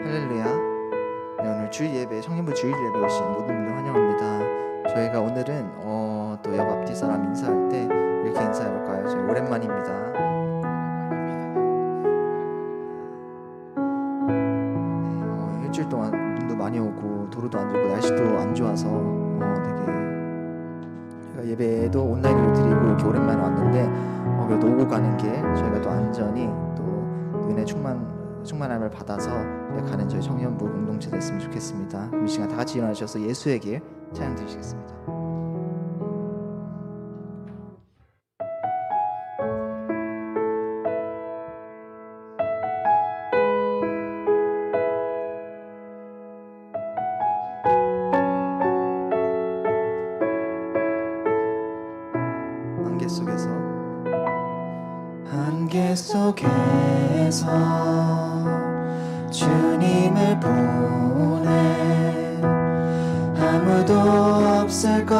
할렐루야. 네, 오늘 주일 예배, 청년부 주일 예배 오신 모든 분들 환영합니다. 저희가 오늘은 또 옆 앞뒤 사람 인사할 때 이렇게 인사해 볼까요? 저희 오랜만입니다. 네, 일주일 동안 눈도 많이 오고 도로도 안 좋고 날씨도 안 좋아서 되게 저희가 예배도 온라인으로 드리고 이렇게 오랜만에 왔는데 그래도 오고 가는 게 저희가 또 안전히 또 은혜 충만함을 받아서 가는 저희 청년부 공동체 됐으면 좋겠습니다. 그럼 이 시간 다 같이 일어나셔서 예수의 길 찬양 드리시겠습니다. 안개 속에서 주님을 보내 아무도 없을 것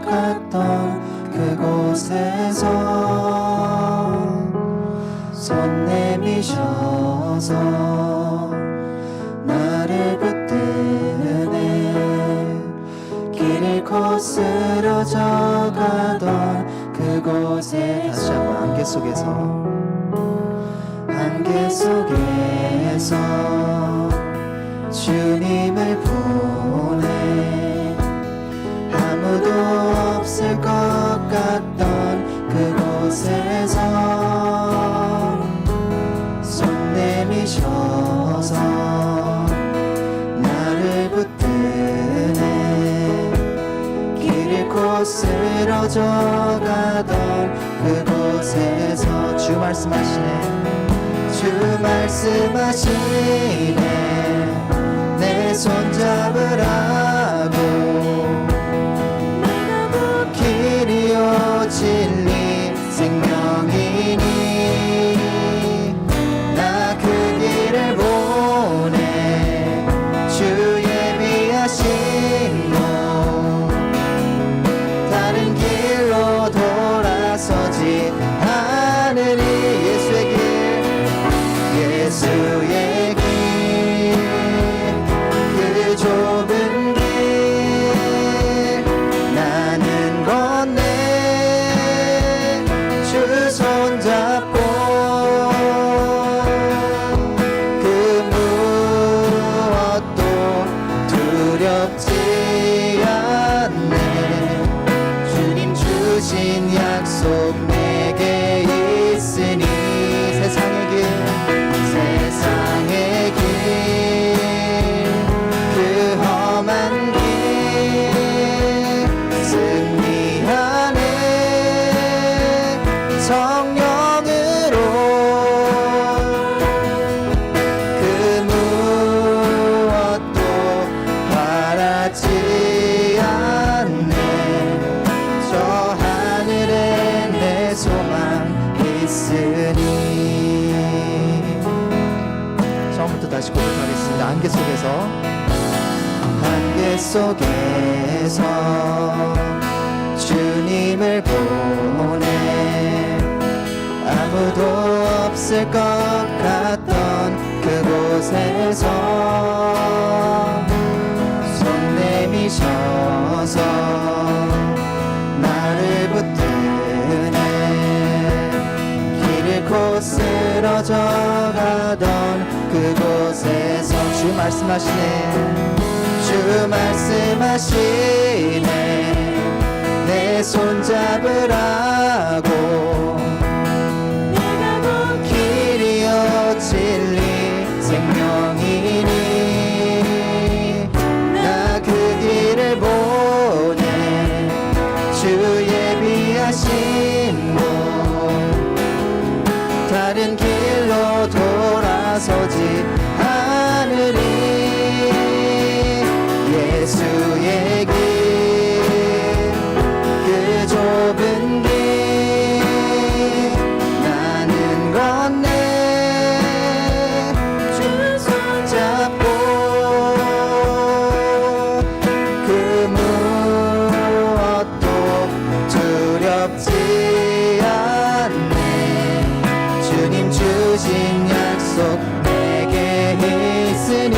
같던 그곳에서 손 내미셔서 나를 붙드네 길 잃고 쓰러져 가던 그곳에 다시 한번 안개 속에서 주님을 보내 아무도 없을 것 같던 그곳에서 손 내미셔서 나를 붙드네 길 잃고 쓰러져 가던 그곳에서 주 말씀하시네 내 손 잡으라고 길이요 진리 생명이니 나 그 길을 보내 주 예비하신 곳 다른 길로 돌아서지 않으니 예수의 길 그 좁은 길 나는 건네 주 손잡고 그 무엇도 두렵지 않네 주님 주신 약속 내게 있으니 세상의 길 그 험한 길 승리하네 성령으로 그 무엇도 바라지 않네 저 하늘에 내 소망 있으니 처음부터 다시 고백하겠습니다. 안개 속에서 주님을 보내 아무도 없을 것 같던 그곳에서 손 내미셔서 나를 붙드네 길 잃고 쓰러져 가던 그곳에서 주 말씀하시네 내 손 잡으라고 길이요 진리 생명이니 나 그 길을 보내 주 예비하신 곳 다른 길로 돌아서지 않으리 예수의 길 그 좁은 길 나는 건네 주 손잡고 그 무엇도 두렵지 않네 주님 주신 약속 내게 있으니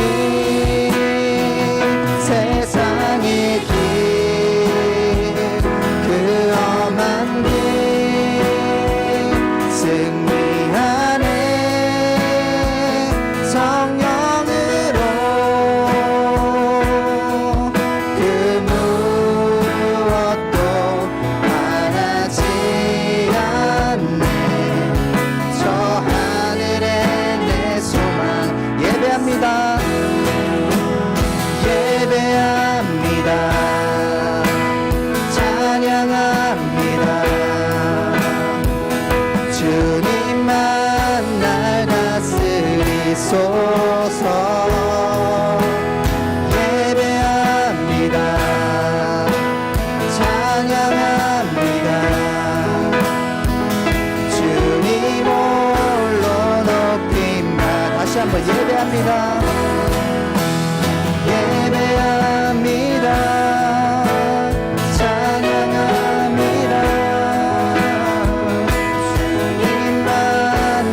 예배합니다. 찬양합니다. 주님 홀로 높임바. 다시 한번 예배합니다. 예배합니다. 찬양합니다. 주님만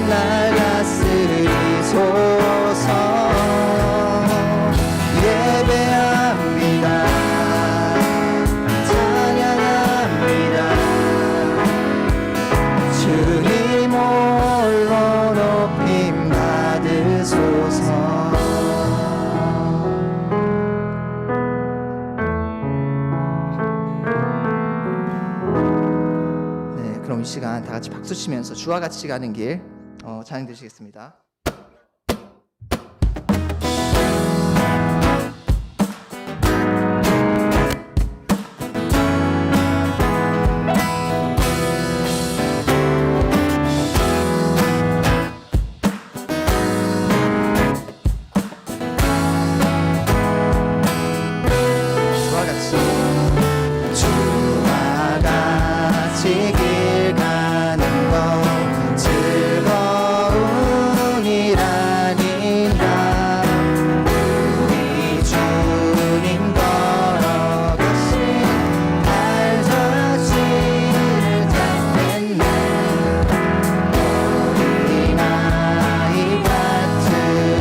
날 다스리소서. 예배합니다. 찬양합니다. 주님 홀로 높임 받으소서. 네, 그럼 이 시간 다 같이 박수 치면서 주와 같이 가는 길 찬양 드리겠습니다. 주와 같이 길 가는 것 즐거운 일 아닌가. 우리 주님 걸어가신 발자취를 닦겠네. 어린아이 같은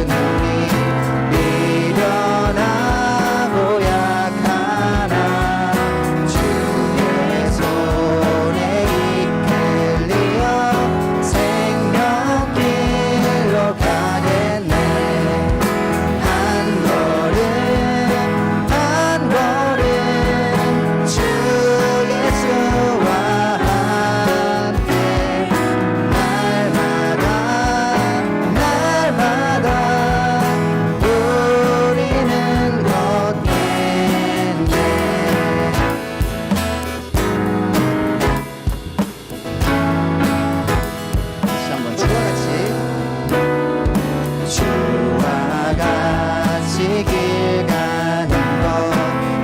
우리 미련하고 약하나 주의 손에 이끌리어 생명길로 가겠네. 한 걸음 한 걸음 주 예수와 함께 날마다 날마다 우리는 걷겠네. 다시 한번 주와 같이 길 가는 것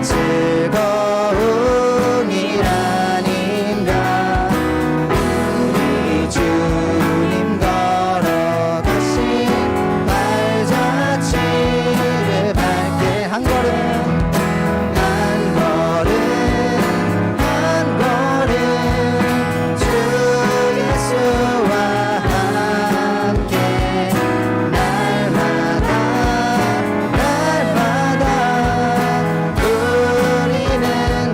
즐거운 일 아닌가. 우리 주님 걸어가신 발자취를 밟게. 한 걸음 한 걸음 한 걸음 주 예수와 함께 날마다 날마다 우리는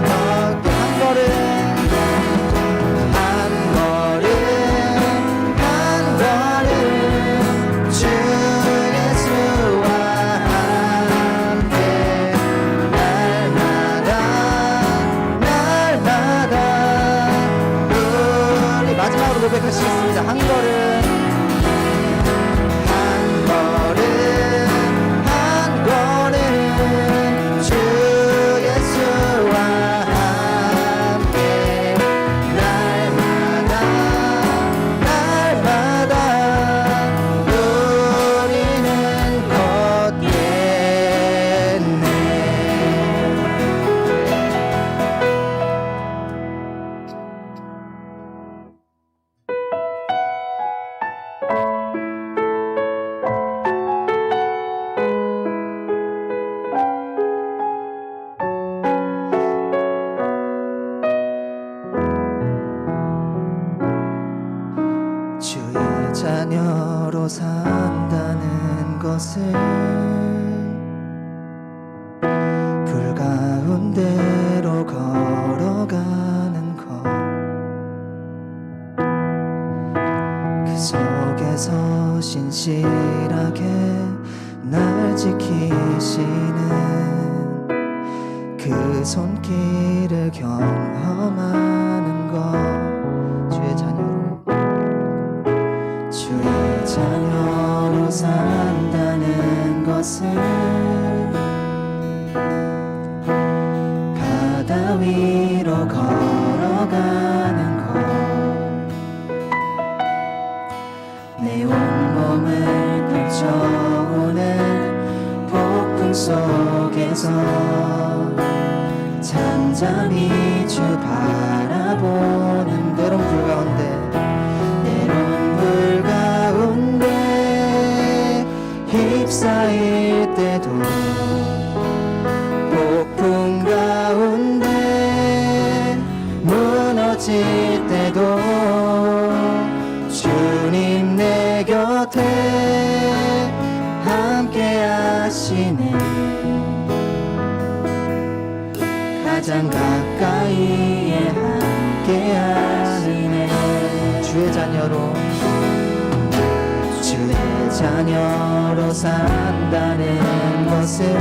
걷게. 한 걸음 한 걸음 한 걸음 주 예수와 함께 날마다 날마다 우리 마지막으로 고백하시겠습니다. 한 걸음 한 걸음 한 걸음 주 예수와 함께 날마다 날마다 우리는 걷겠네. 주의 자녀로 산다는 것을 불 가운데로 걸어가는 것, 그 속에서 신실하게 날 지키시는 그 손길을 경험하는 것. 주의 자녀로 산다는 것을 바다 위로 걸어가는 것, 내 온몸을 펼쳐오는 방에서 잠잠히 주 바라보는 때론 불 가운데 휩싸일 때도 폭풍 가운데 무너질 때도 주님 내 곁에 함께 하시네. 가장 가까이에 함께 하시네. 주의 자녀로 산다는 것은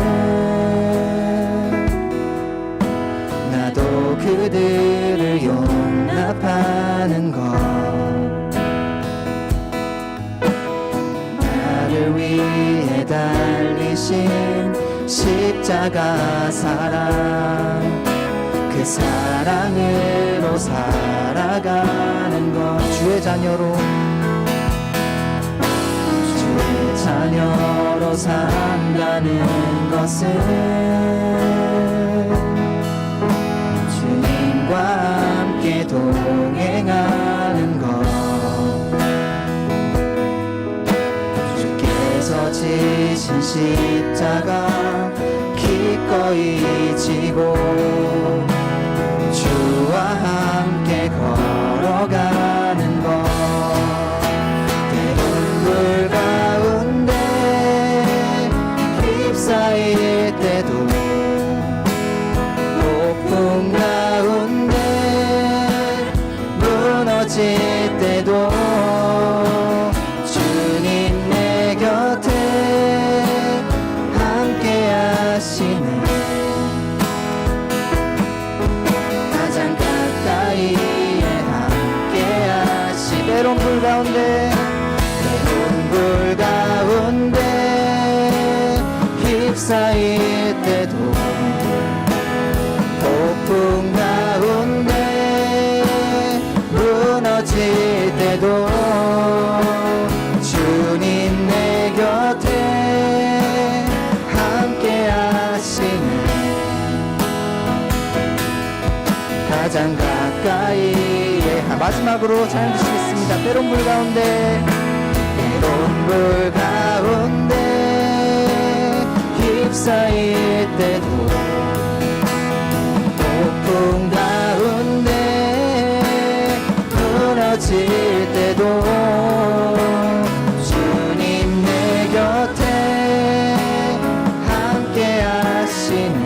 나도 그들을 용납하는 것, 나를 위해 달리신 십자가 사랑, 그 사랑으로 살아가는 것. 주의 자녀로 산다는 것은 주님과 함께 동행하는 것, 주께서 지신 십자가 기꺼이 지고 주와 함께 걸어가는 것. 때론 물 가운데 휩싸일 때도 폭풍 가운데 무너질 때도 주님 내 곁에 함께 하시네. 가장 가까이에 함께 하시. 때론 불 가운데 휩싸일 때도 폭풍 가운데 무너질 때도 주님 내 곁에 함께 하시네. 가장 가까이에. 마지막으로 찬양 드리겠습니다. 때론 불 가운데 휩싸일 때도 폭풍 가운데 무너질 때도 주님 내 곁에 함께 하시네.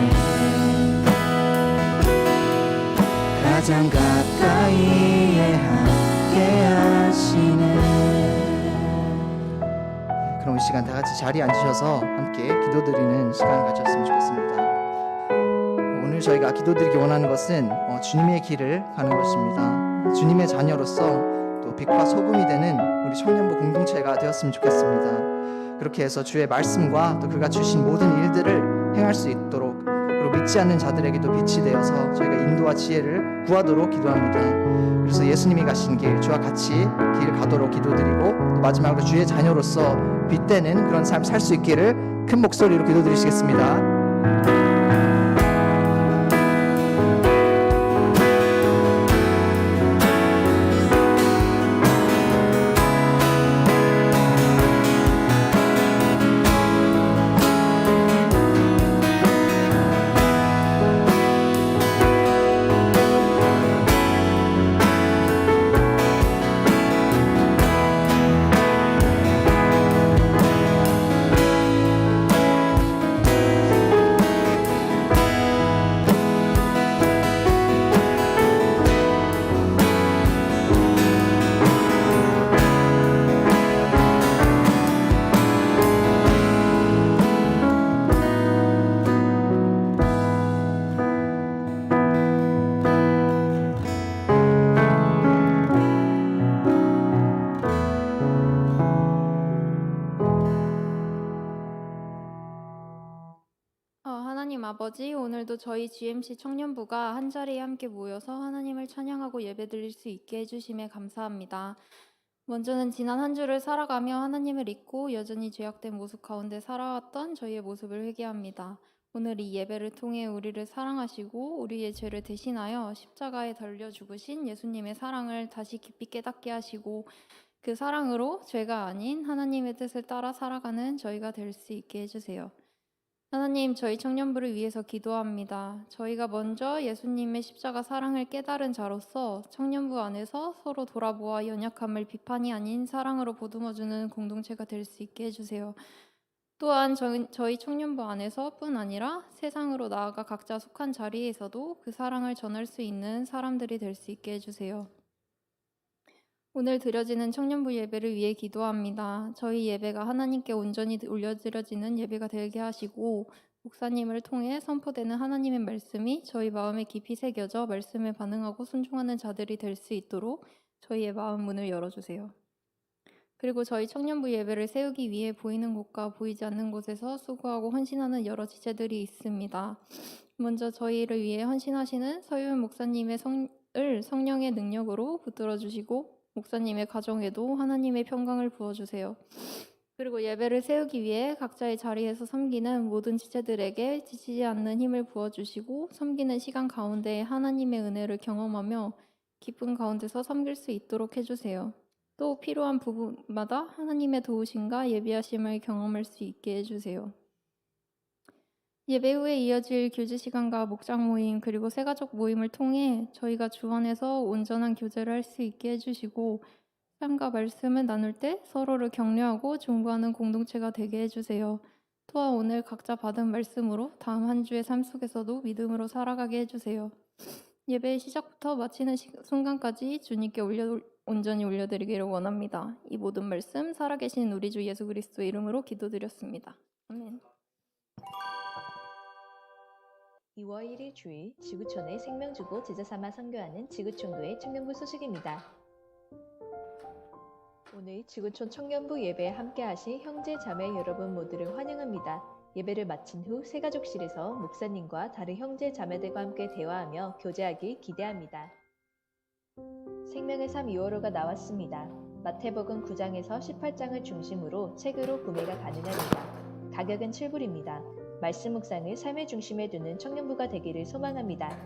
가장 가까이에 함께 하시네. 그럼 이 시간 다 같이 자리에 앉으셔서 함께 기도드리는 시간 가졌으면 좋겠습니다. 오늘 저희가 기도드리기 원하는 것은 주님의 길을 가는 것입니다. 주님의 자녀로서 또 빛과 소금이 되는 우리 청년부 공동체가 되었으면 좋겠습니다. 그렇게 해서 주의 말씀과 또 그가 주신 모든 일들을 행할 수 있도록, 그리고 믿지 않는 자들에게도 빛이 되어서 저희가 인도와 지혜를 구하도록 기도합니다. 그래서 예수님이 가신 길, 주와 같이 길 가도록 기도드리고, 또 마지막으로 주의 자녀로서 빛되는 그런 삶 살 수 있기를 큰 목소리로 기도드리시겠습니다. 하나님 아버지, 오늘도 저희 GMC 청년부가 한자리에 함께 모여서 하나님을 찬양하고 예배드릴 수 있게 해주심에 감사합니다. 먼저는 지난 한 주를 살아가며 하나님을 잊고 여전히 죄악된 모습 가운데 살아왔던 저희의 모습을 회개합니다. 오늘 이 예배를 통해 우리를 사랑하시고 우리의 죄를 대신하여 십자가에 달려 죽으신 예수님의 사랑을 다시 깊이 깨닫게 하시고 그 사랑으로 죄가 아닌 하나님의 뜻을 따라 살아가는 저희가 될 수 있게 해주세요. 하나님, 저희 청년부를 위해서 기도합니다. 저희가 먼저 예수님의 십자가 사랑을 깨달은 자로서 청년부 안에서 서로 돌아보아 연약함을 비판이 아닌 사랑으로 보듬어주는 공동체가 될 수 있게 해주세요. 또한 저희 청년부 안에서뿐 아니라 세상으로 나아가 각자 속한 자리에서도 그 사랑을 전할 수 있는 사람들이 될 수 있게 해주세요. 오늘 드려지는 청년부 예배를 위해 기도합니다. 저희 예배가 하나님께 온전히 올려드려지는 예배가 되게 하시고 목사님을 통해 선포되는 하나님의 말씀이 저희 마음에 깊이 새겨져 말씀에 반응하고 순종하는 자들이 될 수 있도록 저희의 마음 문을 열어주세요. 그리고 저희 청년부 예배를 세우기 위해 보이는 곳과 보이지 않는 곳에서 수고하고 헌신하는 여러 지체들이 있습니다. 먼저 저희를 위해 헌신하시는 서유은 목사님의 성령의 능력으로 붙들어 주시고 목사님의 가정에도 하나님의 평강을 부어주세요. 그리고 예배를 세우기 위해 각자의 자리에서 섬기는 모든 지체들에게 지치지 않는 힘을 부어주시고 섬기는 시간 가운데 하나님의 은혜를 경험하며 기쁨 가운데서 섬길 수 있도록 해주세요. 또 필요한 부분마다 하나님의 도우심과 예비하심을 경험할 수 있게 해주세요. 예배 후에 이어질 교제 시간과 목장 모임 그리고 새가족 모임을 통해 저희가 주 안에서 온전한 교제를 할 수 있게 해주시고 삶과 말씀을 나눌 때 서로를 격려하고 중보하는 공동체가 되게 해주세요. 또한 오늘 각자 받은 말씀으로 다음 한 주의 삶 속에서도 믿음으로 살아가게 해주세요. 예배의 시작부터 마치는 순간까지 주님께 온전히 올려드리기를 원합니다. 이 모든 말씀 살아계신 우리 주 예수 그리스도의 이름으로 기도드렸습니다. 아멘. 2월 1일 주일 지구촌에 생명 주고 제자 삼아 선교하는 지구촌교회 청년부 소식입니다. 오늘 지구촌 청년부 예배에 함께 하실 형제 자매 여러분 모두를 환영합니다. 예배를 마친 후 새가족실에서 목사님과 다른 형제 자매들과 함께 대화하며 교제하길 기대합니다. 생명의 삶 2월호가 나왔습니다. 마태복음 9장에서 18장을 중심으로 책으로 구매가 가능합니다. 가격은 7불입니다. 말씀 묵상을 삶의 중심에 두는 청년부가 되기를 소망합니다.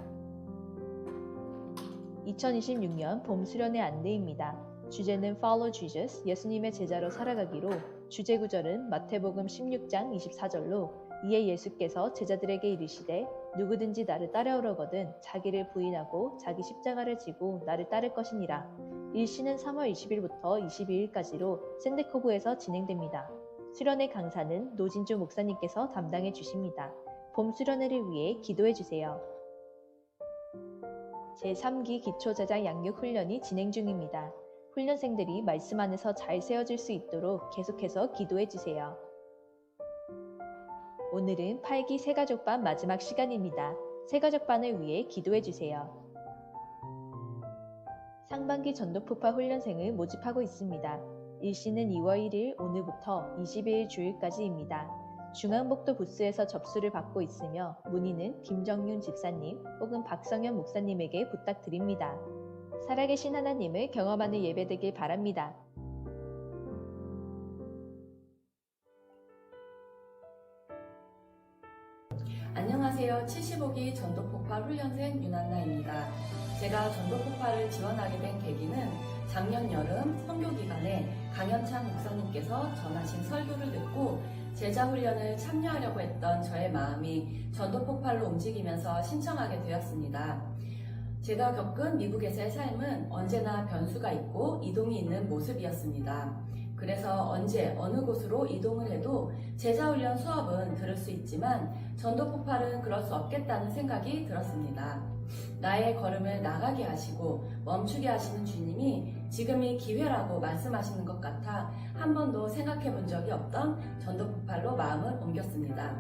2026년 봄 수련회 안내입니다. 주제는 Follow Jesus, 예수님의 제자로 살아가기로 주제 구절은 마태복음 16장 24절로 이에 예수께서 제자들에게 이르시되 누구든지 나를 따라오려거든 자기를 부인하고 자기 십자가를 지고 나를 따를 것이니라. 일시는 3월 20일부터 22일까지로 샌드코브에서 진행됩니다. 수련회 강사는 노진주 목사님께서 담당해 주십니다. 봄 수련회를 위해 기도해 주세요. 제3기 기초제자 양육 훈련이 진행 중입니다. 훈련생들이 말씀 안에서 잘 세워질 수 있도록 계속해서 기도해 주세요. 오늘은 8기 새가족반 마지막 시간입니다. 새가족반을 위해 기도해 주세요. 상반기 전도폭파 훈련생을 모집하고 있습니다. 일시는 2월 1일 오늘부터 22일 주일까지입니다. 중앙복도 부스에서 접수를 받고 있으며 문의는 김정윤 집사님 혹은 박성현 목사님에게 부탁드립니다. 살아계신 하나님을 경험하는 예배되길 바랍니다. 안녕하세요. 75기 전도폭파 훈련생 윤한나입니다. 제가 전도폭파를 지원하게 된 계기는 작년 여름 선교 기간에 강현창 목사님께서 전하신 설교를 듣고 제자 훈련을 참여하려고 했던 저의 마음이 전도폭발로 움직이면서 신청하게 되었습니다. 제가 겪은 미국에서의 삶은 언제나 변수가 있고 이동이 있는 모습이었습니다. 그래서 언제 어느 곳으로 이동을 해도 제자훈련 수업은 들을 수 있지만 전도폭발은 그럴 수 없겠다는 생각이 들었습니다. 나의 걸음을 나가게 하시고 멈추게 하시는 주님이 지금이 기회라고 말씀하시는 것 같아 한 번도 생각해 본 적이 없던 전도폭발로 마음을 옮겼습니다.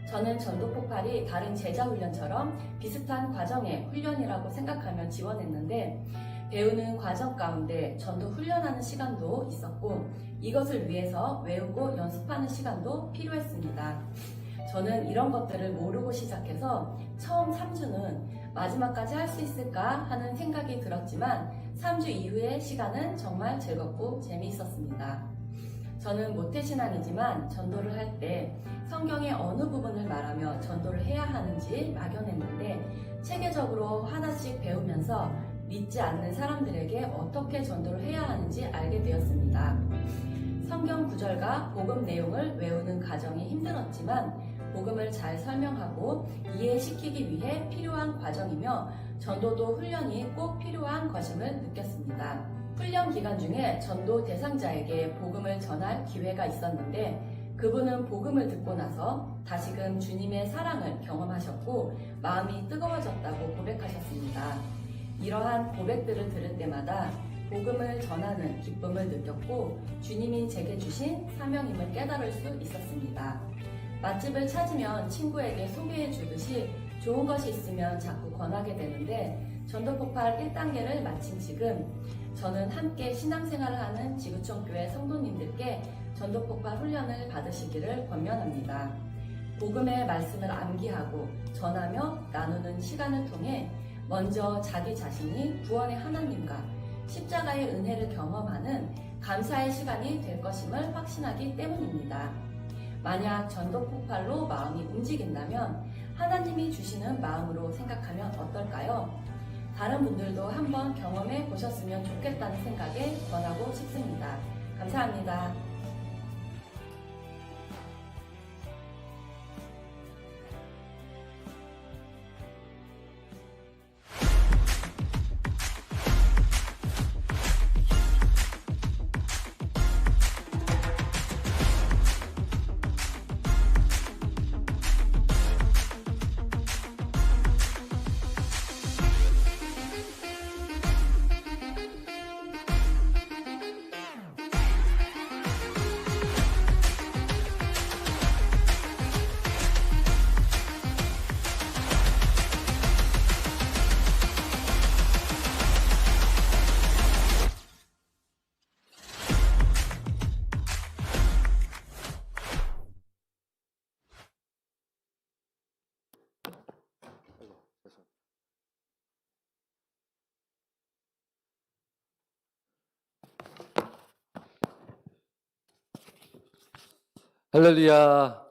저는 전도폭발이 다른 제자훈련처럼 비슷한 과정의 훈련이라고 생각하며 지원했는데 배우는 과정 가운데 전도 훈련하는 시간도 있었고 이것을 위해서 외우고 연습하는 시간도 필요했습니다. 저는 이런 것들을 모르고 시작해서 처음 3주는 마지막까지 할 수 있을까 하는 생각이 들었지만 3주 이후의 시간은 정말 즐겁고 재미있었습니다. 저는 모태신앙이지만 전도를 할 때 성경의 어느 부분을 말하며 전도를 해야 하는지 막연했는데 체계적으로 하나씩 배우면서 믿지 않는 사람들에게 어떻게 전도를 해야 하는지 알게 되었습니다. 성경 구절과 복음 내용을 외우는 과정이 힘들었지만 복음을 잘 설명하고 이해시키기 위해 필요한 과정이며 전도도 훈련이 꼭 필요한 것임을 느꼈습니다. 훈련 기간 중에 전도 대상자에게 복음을 전할 기회가 있었는데 그분은 복음을 듣고 나서 다시금 주님의 사랑을 경험하셨고 마음이 뜨거워졌다고 고백하셨습니다. 이러한 고백들을 들을 때마다 복음을 전하는 기쁨을 느꼈고 주님이 제게 주신 사명임을 깨달을 수 있었습니다. 맛집을 찾으면 친구에게 소개해 주듯이 좋은 것이 있으면 자꾸 권하게 되는데 전도폭발 1단계를 마친 지금 저는 함께 신앙생활을 하는 지구촌교회 성도님들께 전도폭발 훈련을 받으시기를 권면합니다. 복음의 말씀을 암기하고 전하며 나누는 시간을 통해 먼저 자기 자신이 구원의 하나님과 십자가의 은혜를 경험하는 감사의 시간이 될 것임을 확신하기 때문입니다. 만약 전도폭발로 마음이 움직인다면 하나님이 주시는 마음으로 생각하면 어떨까요? 다른 분들도 한번 경험해 보셨으면 좋겠다는 생각에 권하고 싶습니다. 감사합니다. 할렐루야.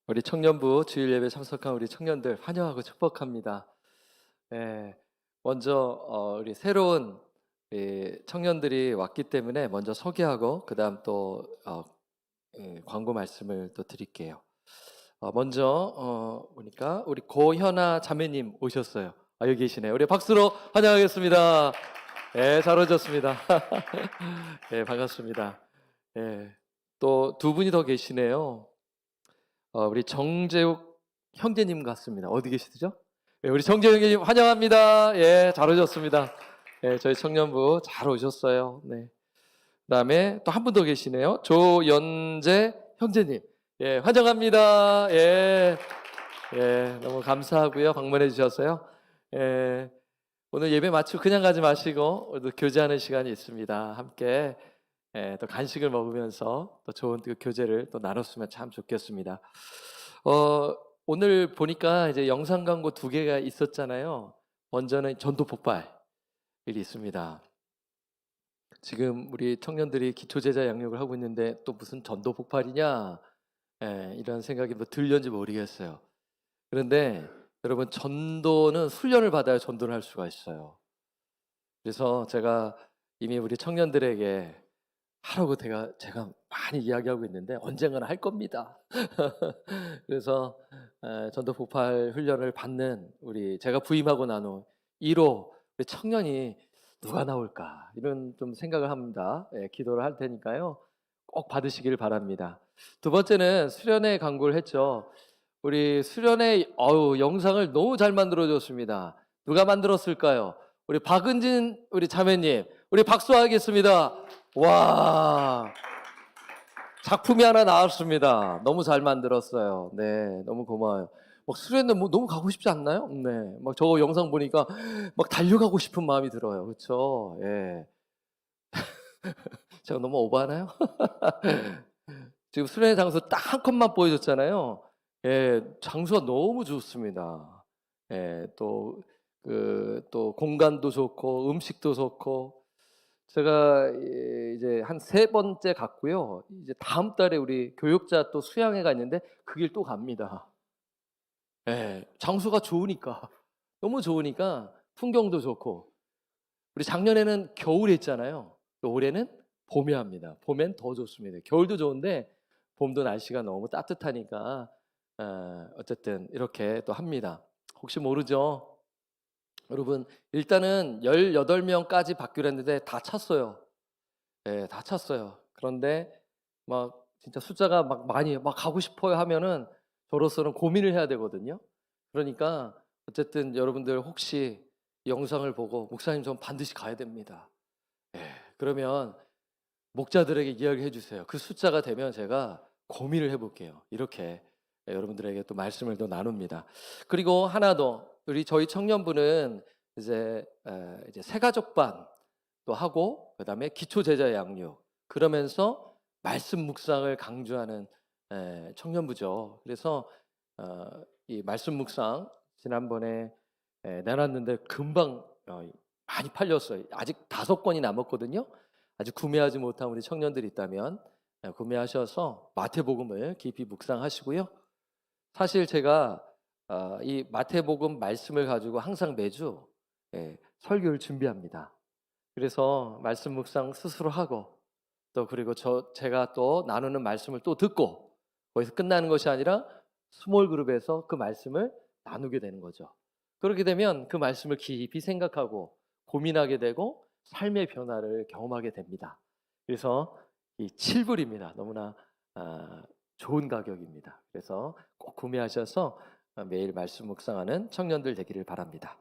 우리 청년부 주일 예배 참석한 우리 청년들 환영하고 축복합니다. 먼저 우리 새로운 청년들이 왔기 때문에 먼저 소개하고 그다음 또 광고 말씀을 또 드릴게요. 먼저 보니까 우리 고현아 자매님 오셨어요. 여기 계시네요. 우리 박수로 환영하겠습니다. 잘 오셨습니다. 반갑습니다. 또 두 분이 더 계시네요. 우리 정재욱 형제님 같습니다. 어디 계시죠? 우리 정재욱 형제님 환영합니다. 잘 오셨습니다. 저희 청년부 잘 오셨어요. 그다음에 또 한 분 더 계시네요. 조연재 형제님. 환영합니다. 너무 감사하고요. 방문해 주셔서요. 오늘 예배 마치고 그냥 가지 마시고 오늘도 교제하는 시간이 있습니다. 함께 또 간식을 먹으면서 또 좋은 그 교제를 또 나눴으면 참 좋겠습니다. 오늘 보니까 이제 영상 광고 2개가 있었잖아요. 먼저는 전도 폭발이 있습니다. 지금 우리 청년들이 기초제자 양육을 하고 있는데 또 무슨 전도 폭발이냐 이런 생각이 뭐 들렸는지 모르겠어요. 그런데 여러분 전도는 훈련을 받아야 전도를 할 수가 있어요. 그래서 제가 이미 우리 청년들에게 하라고 제가 많이 이야기하고 있는데 언젠가는 할 겁니다. 그래서 전도 폭발 훈련을 받는 제가 부임하고 나눈 1호 우리 청년이 누가 나올까 이런 좀 생각을 합니다. 기도를 할 테니까요. 꼭 받으시길 바랍니다. 두 번째는 수련회 광고를 했죠. 우리 수련회 영상을 너무 잘 만들어줬습니다. 누가 만들었을까요? 우리 박은진 우리 자매님, 우리 박수하겠습니다. 와, 작품이 하나 나왔습니다. 너무 잘 만들었어요. 너무 고마워요. 수련회 너무 가고 싶지 않나요? 막 저 영상 보니까 막 달려가고 싶은 마음이 들어요. 그렇죠? 제가 너무 오버하나요? 지금 수련회 장소 딱 한 컷만 보여줬잖아요. 장소가 너무 좋습니다. 또 공간도 좋고 음식도 좋고 제가 이제 한 3번째 갔고요. 이제 다음 달에 우리 교육자 또 수양회가 있는데 그 길 또 갑니다. 예, 장소가 좋으니까 너무 좋으니까 풍경도 좋고 우리 작년에는 겨울에 했잖아요. 올해는 봄에 합니다. 봄엔 더 좋습니다. 겨울도 좋은데 봄도 날씨가 너무 따뜻하니까 어쨌든 이렇게 또 합니다. 혹시 모르죠? 여러분 일단은 18명까지 받기로 했는데 다 찼어요. 네, 다 찼어요. 그런데 막 진짜 숫자가 막 많이 막 가고 싶어요 하면은 저로서는 고민을 해야 되거든요. 그러니까 어쨌든 여러분들 혹시 이 영상을 보고 목사님 전 반드시 가야 됩니다. 예, 그러면 목자들에게 이야기해 주세요. 그 숫자가 되면 제가 고민을 해볼게요. 이렇게 여러분들에게 또 말씀을 또 나눕니다. 그리고 하나 더 우리 저희 청년부는 이제 새가족반 또 하고 그다음에 기초제자 양육 그러면서 말씀 묵상을 강조하는 청년부죠. 그래서 이 말씀 묵상 지난번에 내놨는데 금방 많이 팔렸어요. 아직 5권이 남았거든요. 아직 구매하지 못한 우리 청년들이 있다면 구매하셔서 마태복음을 깊이 묵상하시고요. 사실 제가 이 마태복음 말씀을 가지고 항상 매주 설교를 준비합니다. 그래서 말씀 묵상 스스로 하고 또 그리고 제가 또 나누는 말씀을 또 듣고 거기서 끝나는 것이 아니라 스몰 그룹에서 그 말씀을 나누게 되는 거죠. 그렇게 되면 그 말씀을 깊이 생각하고 고민하게 되고 삶의 변화를 경험하게 됩니다. 그래서 이 7불입니다. 너무나 좋은 가격입니다. 그래서 꼭 구매하셔서 매일 말씀 묵상하는 청년들 되기를 바랍니다.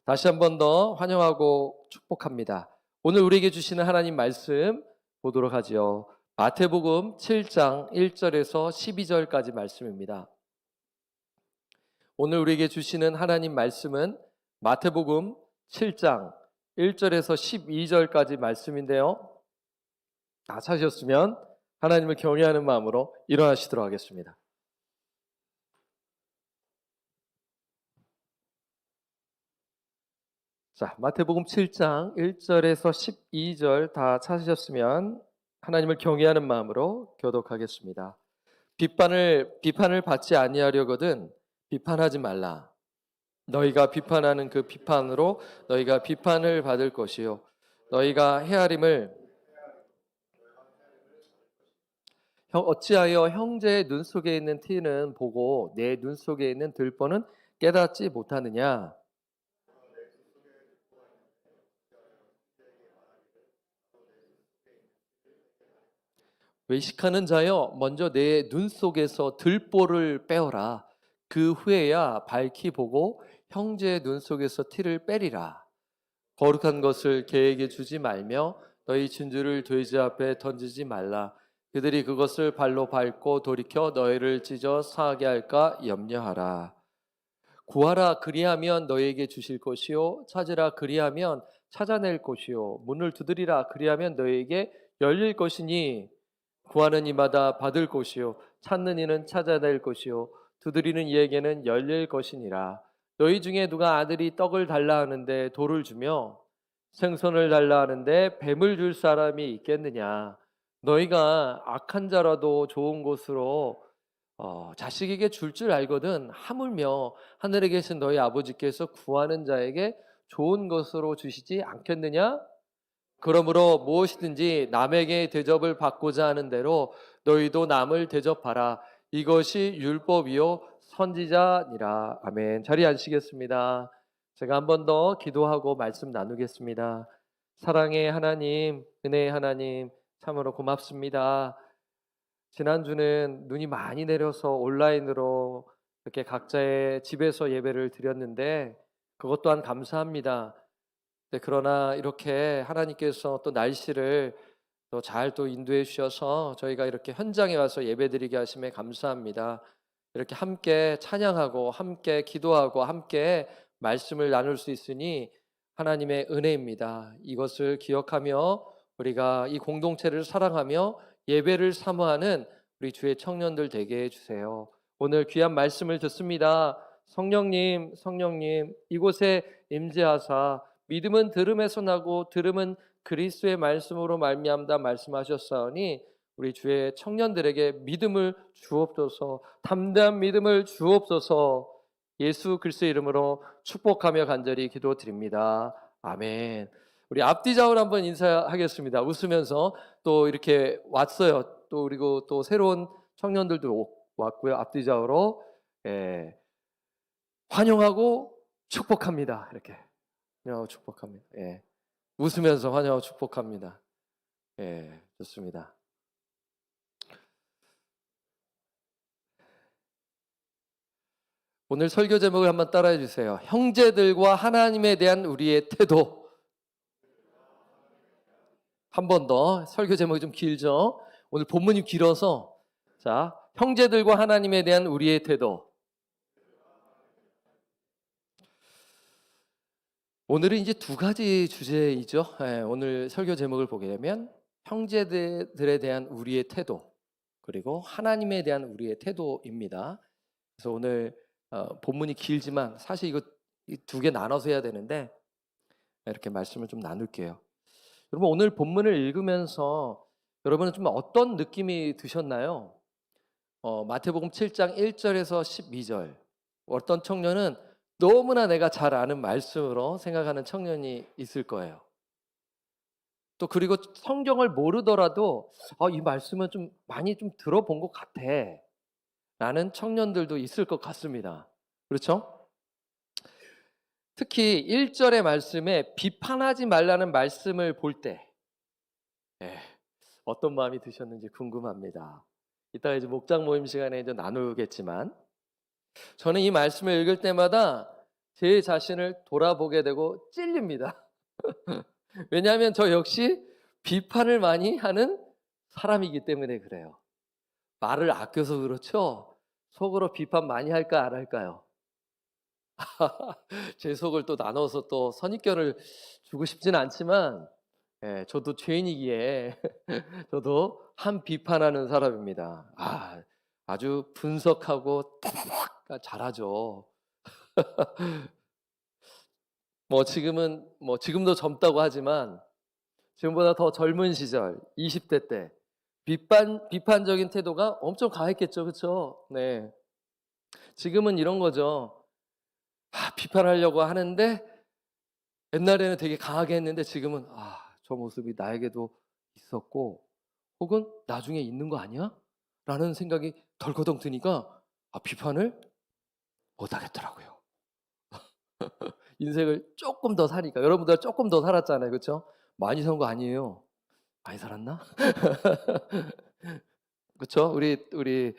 다시 한 번 더 환영하고 축복합니다. 오늘 우리에게 주시는 하나님 말씀 보도록 하지요. 마태복음 7장 1절에서 12절까지 말씀입니다. 오늘 우리에게 주시는 하나님 말씀은 마태복음 7장 1절에서 12절까지 말씀인데요. 다 찾으셨으면 하나님을 경외하는 마음으로 일어나시도록 하겠습니다. 자, 마태복음 7장 1절에서 12절 다 찾으셨으면 하나님을 경외하는 마음으로 교독하겠습니다. 비판을 받지 아니하려거든 비판하지 말라. 너희가 비판하는 그 비판으로 너희가 비판을 받을 것이요 너희가 헤아림을 어찌하여 형제의 눈 속에 있는 티는 보고 내 눈 속에 있는 들보는 깨닫지 못하느냐. 외식하는 자여 먼저 내 눈 속에서 들보를 빼어라. 그 후에야 밝히 보고 형제의 눈 속에서 티를 빼리라. 거룩한 것을 개에게 주지 말며 너희 진주를 돼지 앞에 던지지 말라. 그들이 그것을 발로 밟고 돌이켜 너희를 찢어 상하게 할까 염려하라. 구하라 그리하면 너희에게 주실 것이요 찾으라 그리하면 찾아낼 것이요 문을 두드리라 그리하면 너희에게 열릴 것이니 구하는 이마다 받을 것이요 찾는 이는 찾아낼 것이요 두드리는 이에게는 열릴 것이니라. 너희 중에 누가 아들이 떡을 달라 하는데 돌을 주며 생선을 달라 하는데 뱀을 줄 사람이 있겠느냐. 너희가 악한 자라도 좋은 것으로 자식에게 줄 알거든 하물며 하늘에 계신 너희 아버지께서 구하는 자에게 좋은 것으로 주시지 않겠느냐. 그러므로 무엇이든지 남에게 대접을 받고자 하는 대로 너희도 남을 대접하라. 이것이 율법이요 선지자니라. 아멘. 자리에 앉으시겠습니다. 제가 한 번 더 기도하고 말씀 나누겠습니다. 사랑의 하나님, 은혜의 하나님, 참으로 고맙습니다. 지난주는 눈이 많이 내려서 온라인으로 이렇게 각자의 집에서 예배를 드렸는데 그것 또한 감사합니다. 그러나 이렇게 하나님께서 또 날씨를 또 잘 또 인도해 주셔서 저희가 이렇게 현장에 와서 예배드리게 하심에 감사합니다. 이렇게 함께 찬양하고 함께 기도하고 함께 말씀을 나눌 수 있으니 하나님의 은혜입니다. 이것을 기억하며 우리가 이 공동체를 사랑하며 예배를 사모하는 우리 주의 청년들 되게 해주세요. 오늘 귀한 말씀을 듣습니다. 성령님 이곳에 임재하사 믿음은 들음에서 나고 들음은 그리스도의 말씀으로 말미암다 말씀하셨사오니 우리 주의 청년들에게 믿음을 주옵소서, 담대한 믿음을 주옵소서. 예수 그리스도의 이름으로 축복하며 간절히 기도드립니다. 아멘. 우리 앞뒤 좌우로 한번 인사하겠습니다. 웃으면서 또 이렇게 왔어요. 또 그리고 또 새로운 청년들도 왔고요. 앞뒤 좌우로 환영하고 축복합니다. 이렇게 환영하고 축복합니다. 웃으면서 환영하고 축복합니다. 좋습니다. 오늘 설교 제목을 한번 따라해 주세요. 형제들과 하나님에 대한 우리의 태도. 한 번 더. 설교 제목이 좀 길죠? 오늘 본문이 길어서. 자, 형제들과 하나님에 대한 우리의 태도. 오늘은 이제 두 가지 주제이죠. 오늘 설교 제목을 보게 되면 형제들에 대한 우리의 태도, 그리고 하나님에 대한 우리의 태도입니다. 그래서 오늘 본문이 길지만 사실 이거 두 개 나눠서 해야 되는데 이렇게 말씀을 좀 나눌게요. 여러분, 오늘 본문을 읽으면서 여러분은 좀 어떤 느낌이 드셨나요? 마태복음 7장 1절에서 12절. 어떤 청년은 너무나 내가 잘 아는 말씀으로 생각하는 청년이 있을 거예요. 또 그리고 성경을 모르더라도 이 말씀은 좀 많이 좀 들어본 것 같아 라는 청년들도 있을 것 같습니다. 그렇죠? 특히 1절의 말씀에 비판하지 말라는 말씀을 볼 때 어떤 마음이 드셨는지 궁금합니다. 이따가 이제 목장 모임 시간에 이제 나누겠지만 저는 이 말씀을 읽을 때마다 제 자신을 돌아보게 되고 찔립니다. 왜냐하면 저 역시 비판을 많이 하는 사람이기 때문에 그래요. 말을 아껴서 그렇죠. 속으로 비판 많이 할까 안 할까요? 제 속을 또 나눠서 또 선입견을 주고 싶지는 않지만 저도 죄인이기에 저도 한 비판하는 사람입니다. 아주 분석하고 잘하죠. 지금도 젊다고 하지만 지금보다 더 젊은 시절 20대 때 비판적인 태도가 엄청 강했겠죠. 그렇죠? 네. 지금은 이런 거죠. 비판하려고 하는데 옛날에는 되게 강하게 했는데 지금은 저 모습이 나에게도 있었고 혹은 나중에 있는 거 아니야? 라는 생각이 덜커덩 드니까 비판을 못 하겠더라고요. 인생을 조금 더 사니까. 여러분들 조금 더 살았잖아요. 그렇죠? 많이 산 거 아니에요. 많이 살았나? 그렇죠? 우리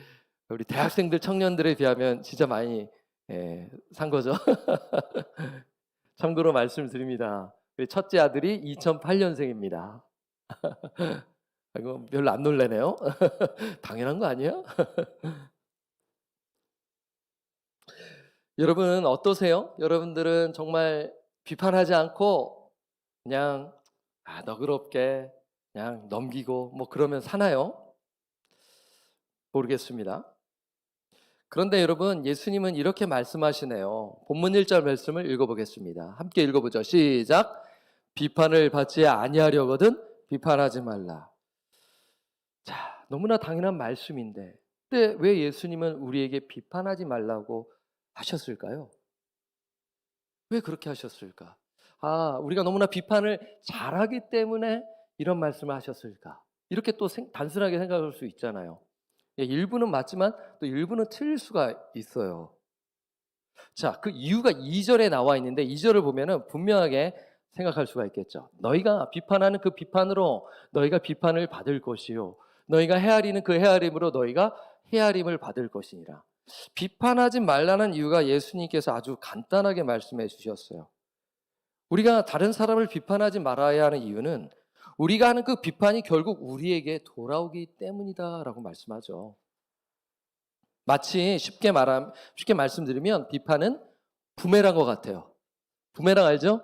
대학생들 청년들에 비하면 진짜 많이 산 거죠. 참고로 말씀드립니다. 우리 첫째 아들이 2008년생입니다. 이거 별로 안 놀라네요. 당연한 거 아니에요? 여러분은 어떠세요? 여러분들은 정말 비판하지 않고 그냥 너그럽게 그냥 넘기고 그러면 사나요? 모르겠습니다. 그런데 여러분, 예수님은 이렇게 말씀하시네요. 본문 1절 말씀을 읽어보겠습니다. 함께 읽어보죠. 시작. 비판을 받지 아니하려거든 비판하지 말라. 자, 너무나 당연한 말씀인데 근데 왜 예수님은 우리에게 비판하지 말라고 하셨을까요? 왜 그렇게 하셨을까? 우리가 너무나 비판을 잘하기 때문에 이런 말씀을 하셨을까? 이렇게 또 단순하게 생각할 수 있잖아요. 일부는 맞지만 또 일부는 틀릴 수가 있어요. 자, 그 이유가 2절에 나와 있는데 2절을 보면은 분명하게 생각할 수가 있겠죠. 너희가 비판하는 그 비판으로 너희가 비판을 받을 것이요 너희가 헤아리는 그 헤아림으로 너희가 헤아림을 받을 것이니라. 비판하지 말라는 이유가 예수님께서 아주 간단하게 말씀해 주셨어요. 우리가 다른 사람을 비판하지 말아야 하는 이유는 우리가 하는 그 비판이 결국 우리에게 돌아오기 때문이다라고 말씀하죠. 마치 쉽게 말씀드리면 비판은 부메랑과 같아요. 부메랑 알죠?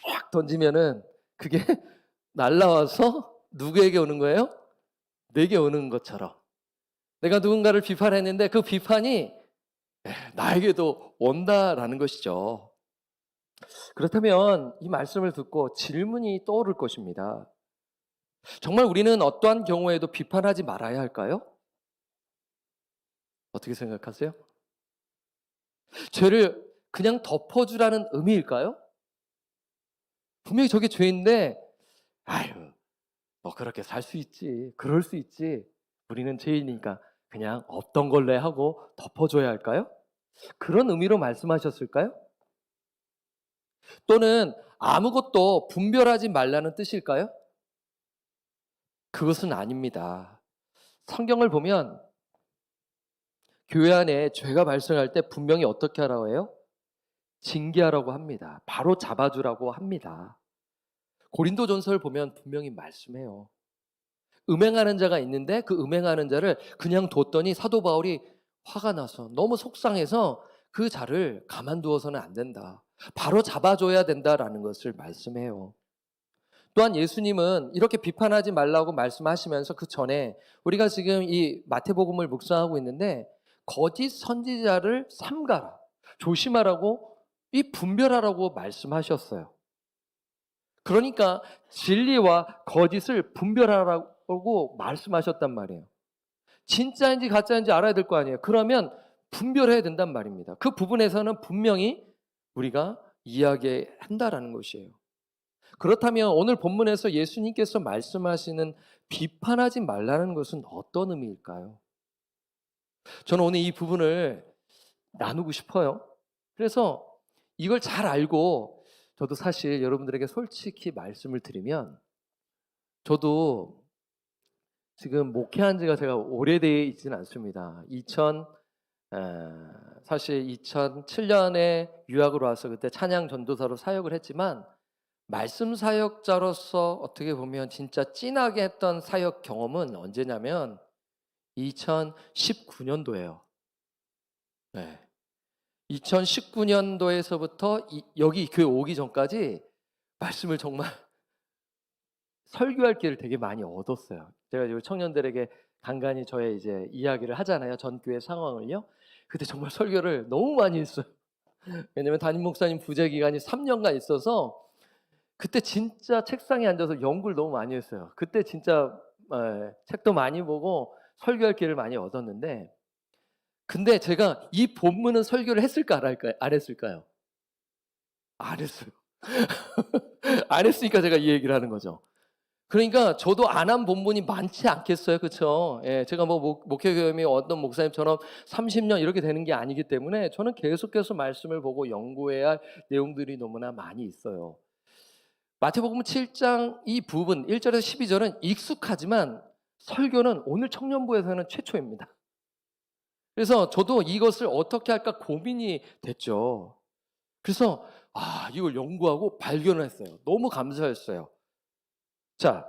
쫙 던지면은 그게 날라와서 누구에게 오는 거예요? 내게 오는 것처럼. 내가 누군가를 비판했는데 그 비판이 나에게도 온다라는 것이죠. 그렇다면 이 말씀을 듣고 질문이 떠오를 것입니다. 정말 우리는 어떠한 경우에도 비판하지 말아야 할까요? 어떻게 생각하세요? 죄를 그냥 덮어주라는 의미일까요? 분명히 저게 죄인데, 아유, 뭐 그렇게 살 수 있지, 그럴 수 있지. 우리는 죄인이니까 그냥 없던 걸로 하고 덮어줘야 할까요? 그런 의미로 말씀하셨을까요? 또는 아무것도 분별하지 말라는 뜻일까요? 그것은 아닙니다. 성경을 보면 교회 안에 죄가 발생할 때 분명히 어떻게 하라고 해요? 징계하라고 합니다. 바로 잡아주라고 합니다. 고린도전서를 보면 분명히 말씀해요. 음행하는 자가 있는데 그 음행하는 자를 그냥 뒀더니 사도 바울이 화가 나서 너무 속상해서 그 자를 가만두어서는 안 된다. 바로 잡아줘야 된다라는 것을 말씀해요. 또한 예수님은 이렇게 비판하지 말라고 말씀하시면서 그 전에 우리가 지금 이 마태복음을 묵상하고 있는데 거짓 선지자를 삼가라, 조심하라고 이 분별하라고 말씀하셨어요. 그러니까 진리와 거짓을 분별하라고 말씀하셨단 말이에요. 진짜인지 가짜인지 알아야 될 거 아니에요. 그러면 분별해야 된단 말입니다. 그 부분에서는 분명히 우리가 이야기한다라는 것이에요. 그렇다면 오늘 본문에서 예수님께서 말씀하시는 비판하지 말라는 것은 어떤 의미일까요? 저는 오늘 이 부분을 나누고 싶어요. 그래서 이걸 잘 알고 저도 사실 여러분들에게 솔직히 말씀을 드리면 저도 지금 목회한 지가 제가 오래되어 있지는 않습니다. 사실 2007년에 유학으로 와서 그때 찬양 전도사로 사역을 했지만 말씀 사역자로서 어떻게 보면 진짜 진하게 했던 사역 경험은 언제냐면 2019년도예요. 네. 2019년도에서부터 여기 교회 오기 전까지 말씀을 정말 설교할 기회를 되게 많이 얻었어요. 제가 지금 청년들에게 간간히 저의 이제 이야기를 하잖아요. 전 교회 상황을요. 그때 정말 설교를 너무 많이 했어요. 왜냐면 담임 목사님 부재 기간이 3년간 있어서 그때 진짜 책상에 앉아서 연구를 너무 많이 했어요. 그때 진짜 책도 많이 보고 설교할 기회를 많이 얻었는데 근데 제가 이 본문은 설교를 했을까 안 했을까요? 안 했어요. 안 했으니까 제가 이 얘기를 하는 거죠. 그러니까 저도 안 한 본문이 많지 않겠어요. 그렇죠? 예, 제가 뭐 목회 경험이 어떤 목사님처럼 30년 이렇게 되는 게 아니기 때문에 저는 계속해서 말씀을 보고 연구해야 할 내용들이 너무나 많이 있어요. 마태복음 7장 이 부분 1절에서 12절은 익숙하지만 설교는 오늘 청년부에서는 최초입니다. 그래서 저도 이것을 어떻게 할까 고민이 됐죠. 그래서 이걸 연구하고 발견을 했어요. 너무 감사했어요. 자,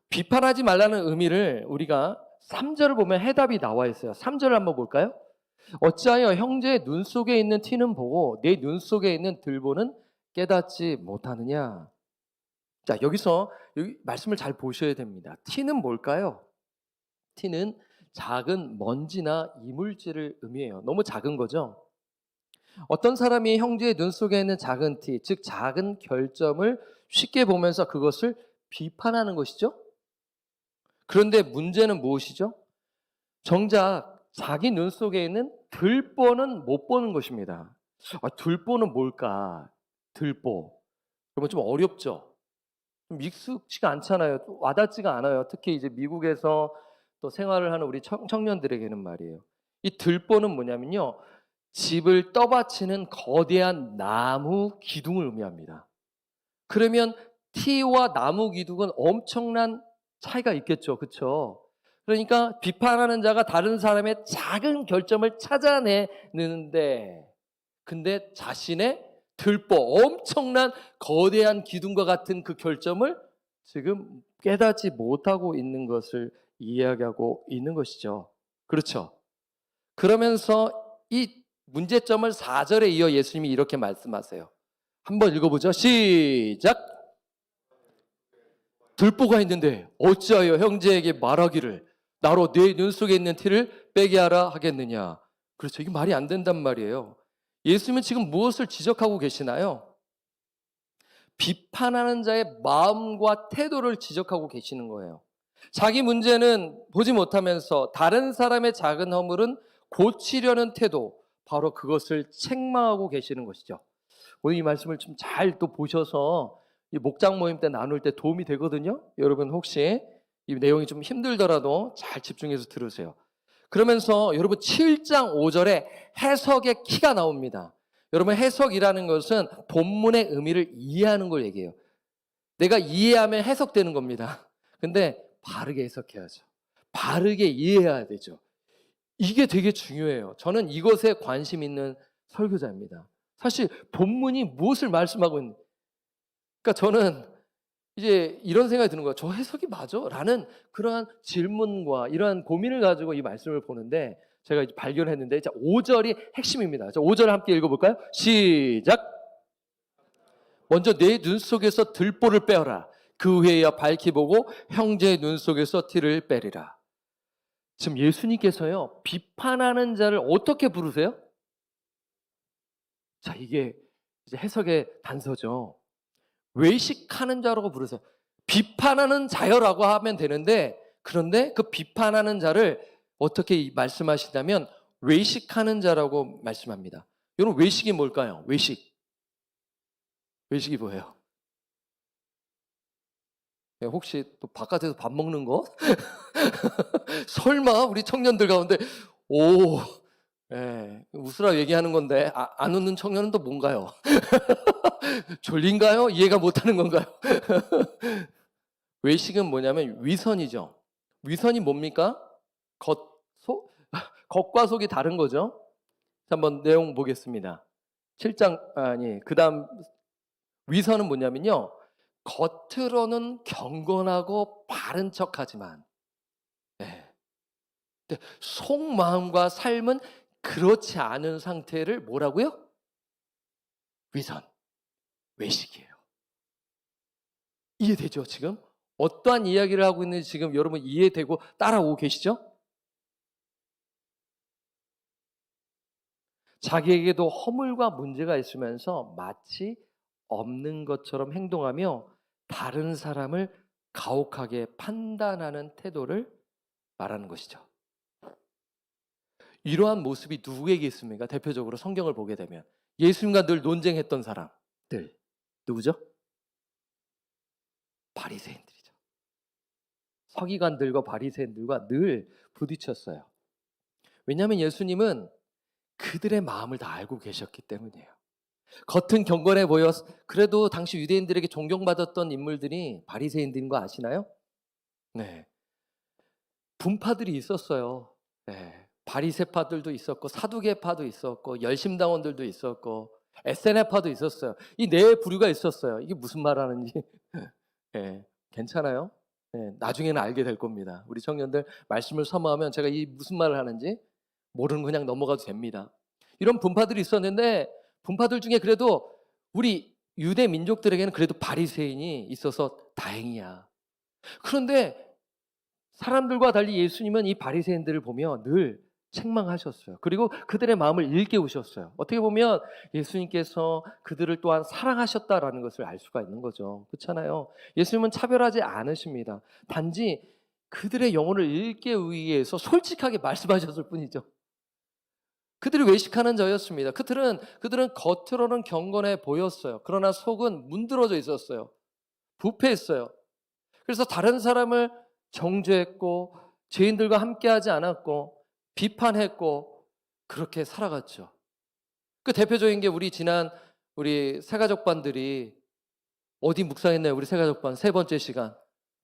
비판하지 말라는 의미를 우리가 3절을 보면 해답이 나와 있어요. 3절을 한번 볼까요? 어찌하여 형제의 눈 속에 있는 티는 보고 내 눈 속에 있는 들보는 깨닫지 못하느냐. 자, 여기서 여기 말씀을 잘 보셔야 됩니다. 티는 뭘까요? 티는 작은 먼지나 이물질을 의미해요. 너무 작은 거죠. 어떤 사람이 형제의 눈 속에 있는 작은 티, 즉 작은 결점을 쉽게 보면서 그것을 비판하는 것이죠. 그런데 문제는 무엇이죠? 정작 자기 눈 속에 있는 들보는 못 보는 것입니다. 들보는 뭘까? 들보. 그러면 좀 어렵죠. 좀 익숙치가 않잖아요. 와닿지가 않아요. 특히 이제 미국에서 또 생활을 하는 우리 청년들에게는 말이에요. 이 들보는 뭐냐면요. 집을 떠받치는 거대한 나무 기둥을 의미합니다. 그러면 티와 나무 기둥은 엄청난 차이가 있겠죠. 그렇죠? 그러니까 비판하는 자가 다른 사람의 작은 결점을 찾아내는데 근데 자신의 들보, 엄청난 거대한 기둥과 같은 그 결점을 지금 깨닫지 못하고 있는 것을 이야기하고 있는 것이죠. 그렇죠? 그러면서 이 문제점을 4절에 이어 예수님이 이렇게 말씀하세요. 한번 읽어보죠. 시작! 들보가 있는데 어찌하여 형제에게 말하기를 나로 네 눈 속에 있는 티를 빼게 하라 하겠느냐. 그렇죠. 이게 말이 안 된단 말이에요. 예수님은 지금 무엇을 지적하고 계시나요? 비판하는 자의 마음과 태도를 지적하고 계시는 거예요. 자기 문제는 보지 못하면서 다른 사람의 작은 허물은 고치려는 태도, 바로 그것을 책망하고 계시는 것이죠. 오늘 이 말씀을 좀 잘 또 보셔서 이 목장 모임 때 나눌 때 도움이 되거든요. 여러분 혹시 이 내용이 좀 힘들더라도 잘 집중해서 들으세요. 그러면서 여러분 7장 5절에 해석의 키가 나옵니다. 여러분 해석이라는 것은 본문의 의미를 이해하는 걸 얘기해요. 내가 이해하면 해석되는 겁니다. 근데 바르게 해석해야죠. 바르게 이해해야 되죠. 이게 되게 중요해요. 저는 이것에 관심 있는 설교자입니다. 사실 본문이 무엇을 말씀하고 있는, 그러니까 저는 이제 이런 생각이 드는 거예요. 저 해석이 맞아? 라는 그러한 질문과 이러한 고민을 가지고 이 말씀을 보는데 제가 이제 발견했는데, 자, 5절이 핵심입니다. 자, 5절 함께 읽어볼까요? 시작! 먼저 내 눈 속에서 들보를 빼어라. 그 후에야 밝히 보고 형제의 눈 속에서 티를 빼리라. 지금 예수님께서요, 비판하는 자를 어떻게 부르세요? 자, 이게 이제 해석의 단서죠. 외식하는 자라고 부르세요. 비판하는 자여라고 하면 되는데, 그런데 그 비판하는 자를 어떻게 말씀하시냐면 외식하는 자라고 말씀합니다. 여러분 외식이 뭘까요? 외식이 뭐예요? 혹시 또 바깥에서 밥 먹는 거? 설마 우리 청년들 가운데 웃으라 얘기하는 건데 안 웃는 청년은 또 뭔가요? 졸린가요? 이해가 못하는 건가요? 외식은 뭐냐면 위선이죠. 위선이 뭡니까? 겉과 속이 다른 거죠. 자, 한번 내용 보겠습니다. 7장 그 다음 위선은 뭐냐면요, 겉으로는 경건하고 바른 척하지만 속마음과 삶은 그렇지 않은 상태를 뭐라고요? 위선, 외식이에요. 이해되죠? 지금 어떠한 이야기를 하고 있는지 지금 여러분 이해되고 따라오고 계시죠? 자기에게도 허물과 문제가 있으면서 마치 없는 것처럼 행동하며 다른 사람을 가혹하게 판단하는 태도를 말하는 것이죠. 이러한 모습이 누구에게 있습니까? 대표적으로 성경을 보게 되면 예수님과 늘 논쟁했던 사람들 누구죠? 바리새인들이죠. 서기관들과 바리새인들과 늘 부딪혔어요. 왜냐하면 예수님은 그들의 마음을 다 알고 계셨기 때문이에요. 겉은 경건해 보여 그래도 당시 유대인들에게 존경받았던 인물들이 바리새인들인 거 아시나요? 네, 분파들이 있었어요. 네, 바리새파들도 있었고 사두개파도 있었고 열심당원들도 있었고 에세네파도 있었어요. 이 네 부류가 있었어요. 이게 무슨 말 하는지 네, 괜찮아요? 네, 나중에는 알게 될 겁니다. 우리 청년들 말씀을 사모하면 제가 이 무슨 말을 하는지 모르는 그냥 넘어가도 됩니다. 이런 분파들이 있었는데 분파들 중에 그래도 우리 유대 민족들에게는 그래도 바리새인이 있어서 다행이야. 그런데 사람들과 달리 예수님은 이 바리새인들을 보며 늘 책망하셨어요. 그리고 그들의 마음을 일깨우셨어요. 어떻게 보면 예수님께서 그들을 또한 사랑하셨다라는 것을 알 수가 있는 거죠. 그렇잖아요. 예수님은 차별하지 않으십니다. 단지 그들의 영혼을 일깨우기 위해서 솔직하게 말씀하셨을 뿐이죠. 그들이 외식하는 자였습니다. 그들은 겉으로는 경건해 보였어요. 그러나 속은 문드러져 있었어요. 부패했어요. 그래서 다른 사람을 정죄했고 죄인들과 함께하지 않았고 비판했고 그렇게 살아갔죠. 그 대표적인 게 우리 새가족반들이 어디 묵상했나요? 우리 새가족반 세 번째 시간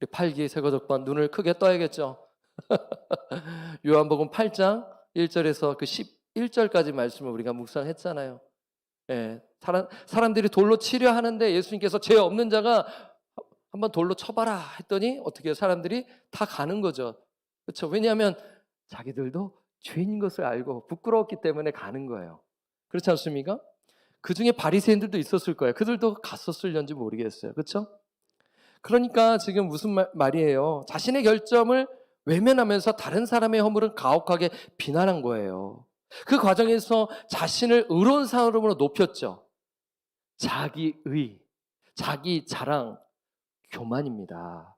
우리 8기 새가족반 눈을 크게 떠야겠죠. 요한복음 8장 1절에서 그 11절까지 말씀을 우리가 묵상했잖아요. 예, 사람들이 돌로 치려 하는데 예수님께서 죄 없는 자가 한번 돌로 쳐봐라 했더니 어떻게 사람들이 다 가는 거죠. 그렇죠? 왜냐하면 자기들도 죄인인 것을 알고 부끄러웠기 때문에 가는 거예요. 그렇지 않습니까? 그 중에 바리새인들도 있었을 거예요. 그들도 갔었을런지 모르겠어요. 그렇죠? 그러니까 지금 무슨 말이에요? 자신의 결점을 외면하면서 다른 사람의 허물은 가혹하게 비난한 거예요. 그 과정에서 자신을 의로운 사람으로 높였죠. 자기의, 자기 자랑, 교만입니다.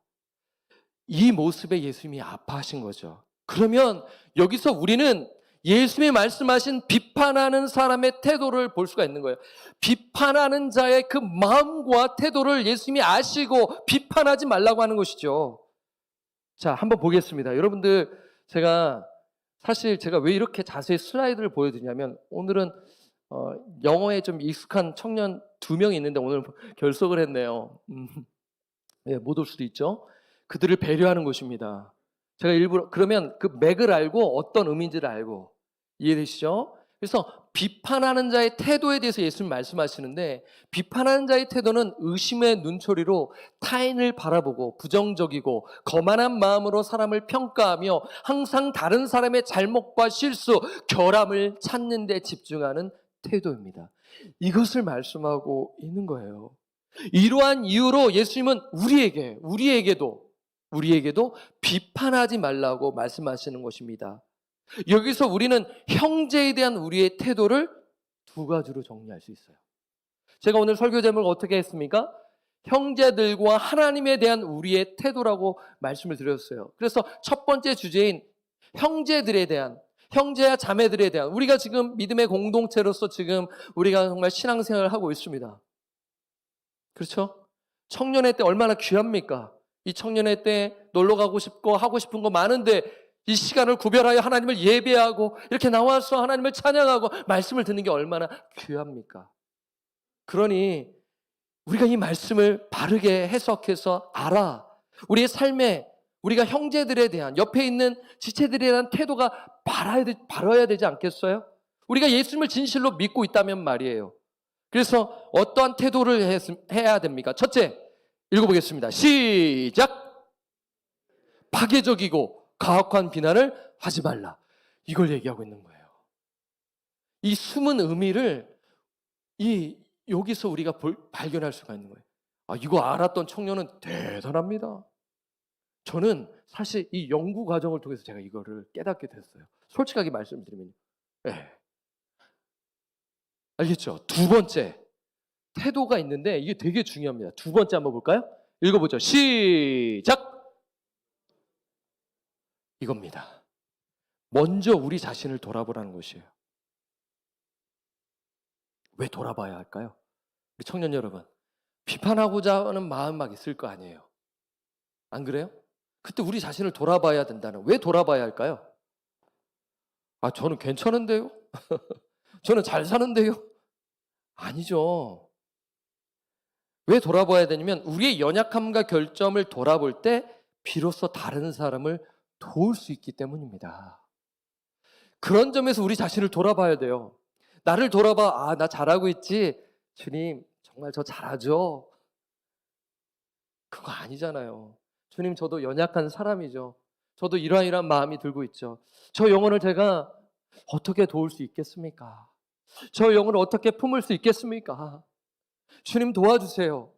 이 모습에 예수님이 아파하신 거죠. 그러면 여기서 우리는 예수님이 말씀하신 비판하는 사람의 태도를 볼 수가 있는 거예요. 비판하는 자의 그 마음과 태도를 예수님이 아시고 비판하지 말라고 하는 것이죠. 자, 한번 보겠습니다. 여러분들, 사실 제가 왜 이렇게 자세히 슬라이드를 보여드리냐면, 오늘은 영어에 좀 익숙한 청년 2명이 있는데 오늘 결석을 했네요. 네, 못 올 수도 있죠. 그들을 배려하는 것입니다. 제가 일부러, 그러면 그 맥을 알고 어떤 의미인지를 알고, 이해되시죠? 그래서 비판하는 자의 태도에 대해서 예수님 말씀하시는데, 비판하는 자의 태도는 의심의 눈초리로 타인을 바라보고 부정적이고 거만한 마음으로 사람을 평가하며 항상 다른 사람의 잘못과 실수, 결함을 찾는 데 집중하는 태도입니다. 이것을 말씀하고 있는 거예요. 이러한 이유로 예수님은 우리에게도 비판하지 말라고 말씀하시는 것입니다. 여기서 우리는 형제에 대한 우리의 태도를 2가지로 정리할 수 있어요. 제가 오늘 설교 제목을 어떻게 했습니까? 형제들과 하나님에 대한 우리의 태도라고 말씀을 드렸어요. 그래서 첫 번째 주제인 형제와 자매들에 대한, 우리가 지금 믿음의 공동체로서 지금 우리가 정말 신앙생활을 하고 있습니다. 그렇죠? 청년회 때 얼마나 귀합니까? 이 청년회 때 놀러 가고 싶고 하고 싶은 거 많은데 이 시간을 구별하여 하나님을 예배하고 이렇게 나와서 하나님을 찬양하고 말씀을 듣는 게 얼마나 귀합니까? 그러니 우리가 이 말씀을 바르게 해석해서 우리의 삶에 우리가 형제들에 대한, 옆에 있는 지체들에 대한 태도가 바라야 되지 않겠어요? 우리가 예수님을 진실로 믿고 있다면 말이에요. 그래서 어떠한 태도를 해야 됩니까? 첫째, 읽어보겠습니다. 시작! 파괴적이고 가혹한 비난을 하지 말라. 이걸 얘기하고 있는 거예요. 이 숨은 의미를 여기서 우리가 발견할 수가 있는 거예요. 이거 알았던 청년은 대단합니다. 저는 사실 이 연구 과정을 통해서 제가 이거를 깨닫게 됐어요. 솔직하게 말씀드리면요. 네. 알겠죠? 2번째, 태도가 있는데 이게 되게 중요합니다. 2번째 한번 볼까요? 읽어보죠. 시작! 이겁니다. 먼저 우리 자신을 돌아보라는 것이에요. 왜 돌아봐야 할까요? 우리 청년 여러분, 비판하고자 하는 마음 막 있을 거 아니에요. 안 그래요? 그때 우리 자신을 돌아봐야 된다는, 왜 돌아봐야 할까요? 저는 괜찮은데요? 저는 잘 사는데요? 아니죠. 왜 돌아봐야 되냐면 우리의 연약함과 결점을 돌아볼 때 비로소 다른 사람을 도울 수 있기 때문입니다. 그런 점에서 우리 자신을 돌아봐야 돼요. 나를 돌아봐. 나 잘하고 있지? 주님, 정말 저 잘하죠? 그거 아니잖아요. 주님, 저도 연약한 사람이죠. 저도 이러한 마음이 들고 있죠. 저 영혼을 제가 어떻게 도울 수 있겠습니까? 저 영혼을 어떻게 품을 수 있겠습니까? 주님 도와주세요.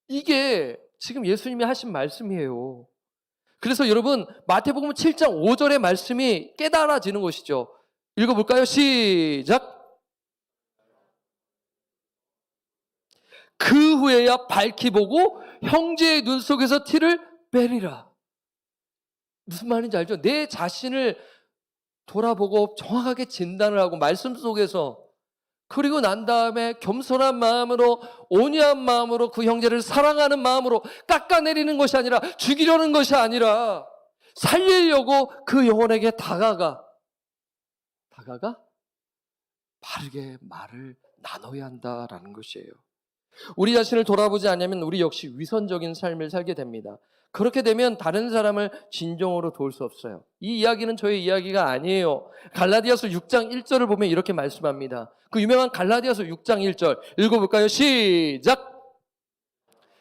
이게 지금 예수님이 하신 말씀이에요. 그래서 여러분, 마태복음 7장 5절의 말씀이 깨달아지는 것이죠. 읽어볼까요? 시작! 그 후에야 밝히 보고 형제의 눈 속에서 티를 빼리라. 무슨 말인지 알죠? 내 자신을 돌아보고 정확하게 진단을 하고 말씀 속에서, 그리고 난 다음에 겸손한 마음으로, 온유한 마음으로 그 형제를 사랑하는 마음으로 깎아내리는 것이 아니라, 죽이려는 것이 아니라 살리려고 그 영혼에게 다가가 바르게 말을 나눠야 한다라는 것이에요. 우리 자신을 돌아보지 않으면 우리 역시 위선적인 삶을 살게 됩니다. 그렇게 되면 다른 사람을 진정으로 도울 수 없어요. 이 이야기는 저의 이야기가 아니에요. 갈라디아서 6장 1절을 보면 이렇게 말씀합니다. 그 유명한 갈라디아서 6장 1절 읽어볼까요? 시작!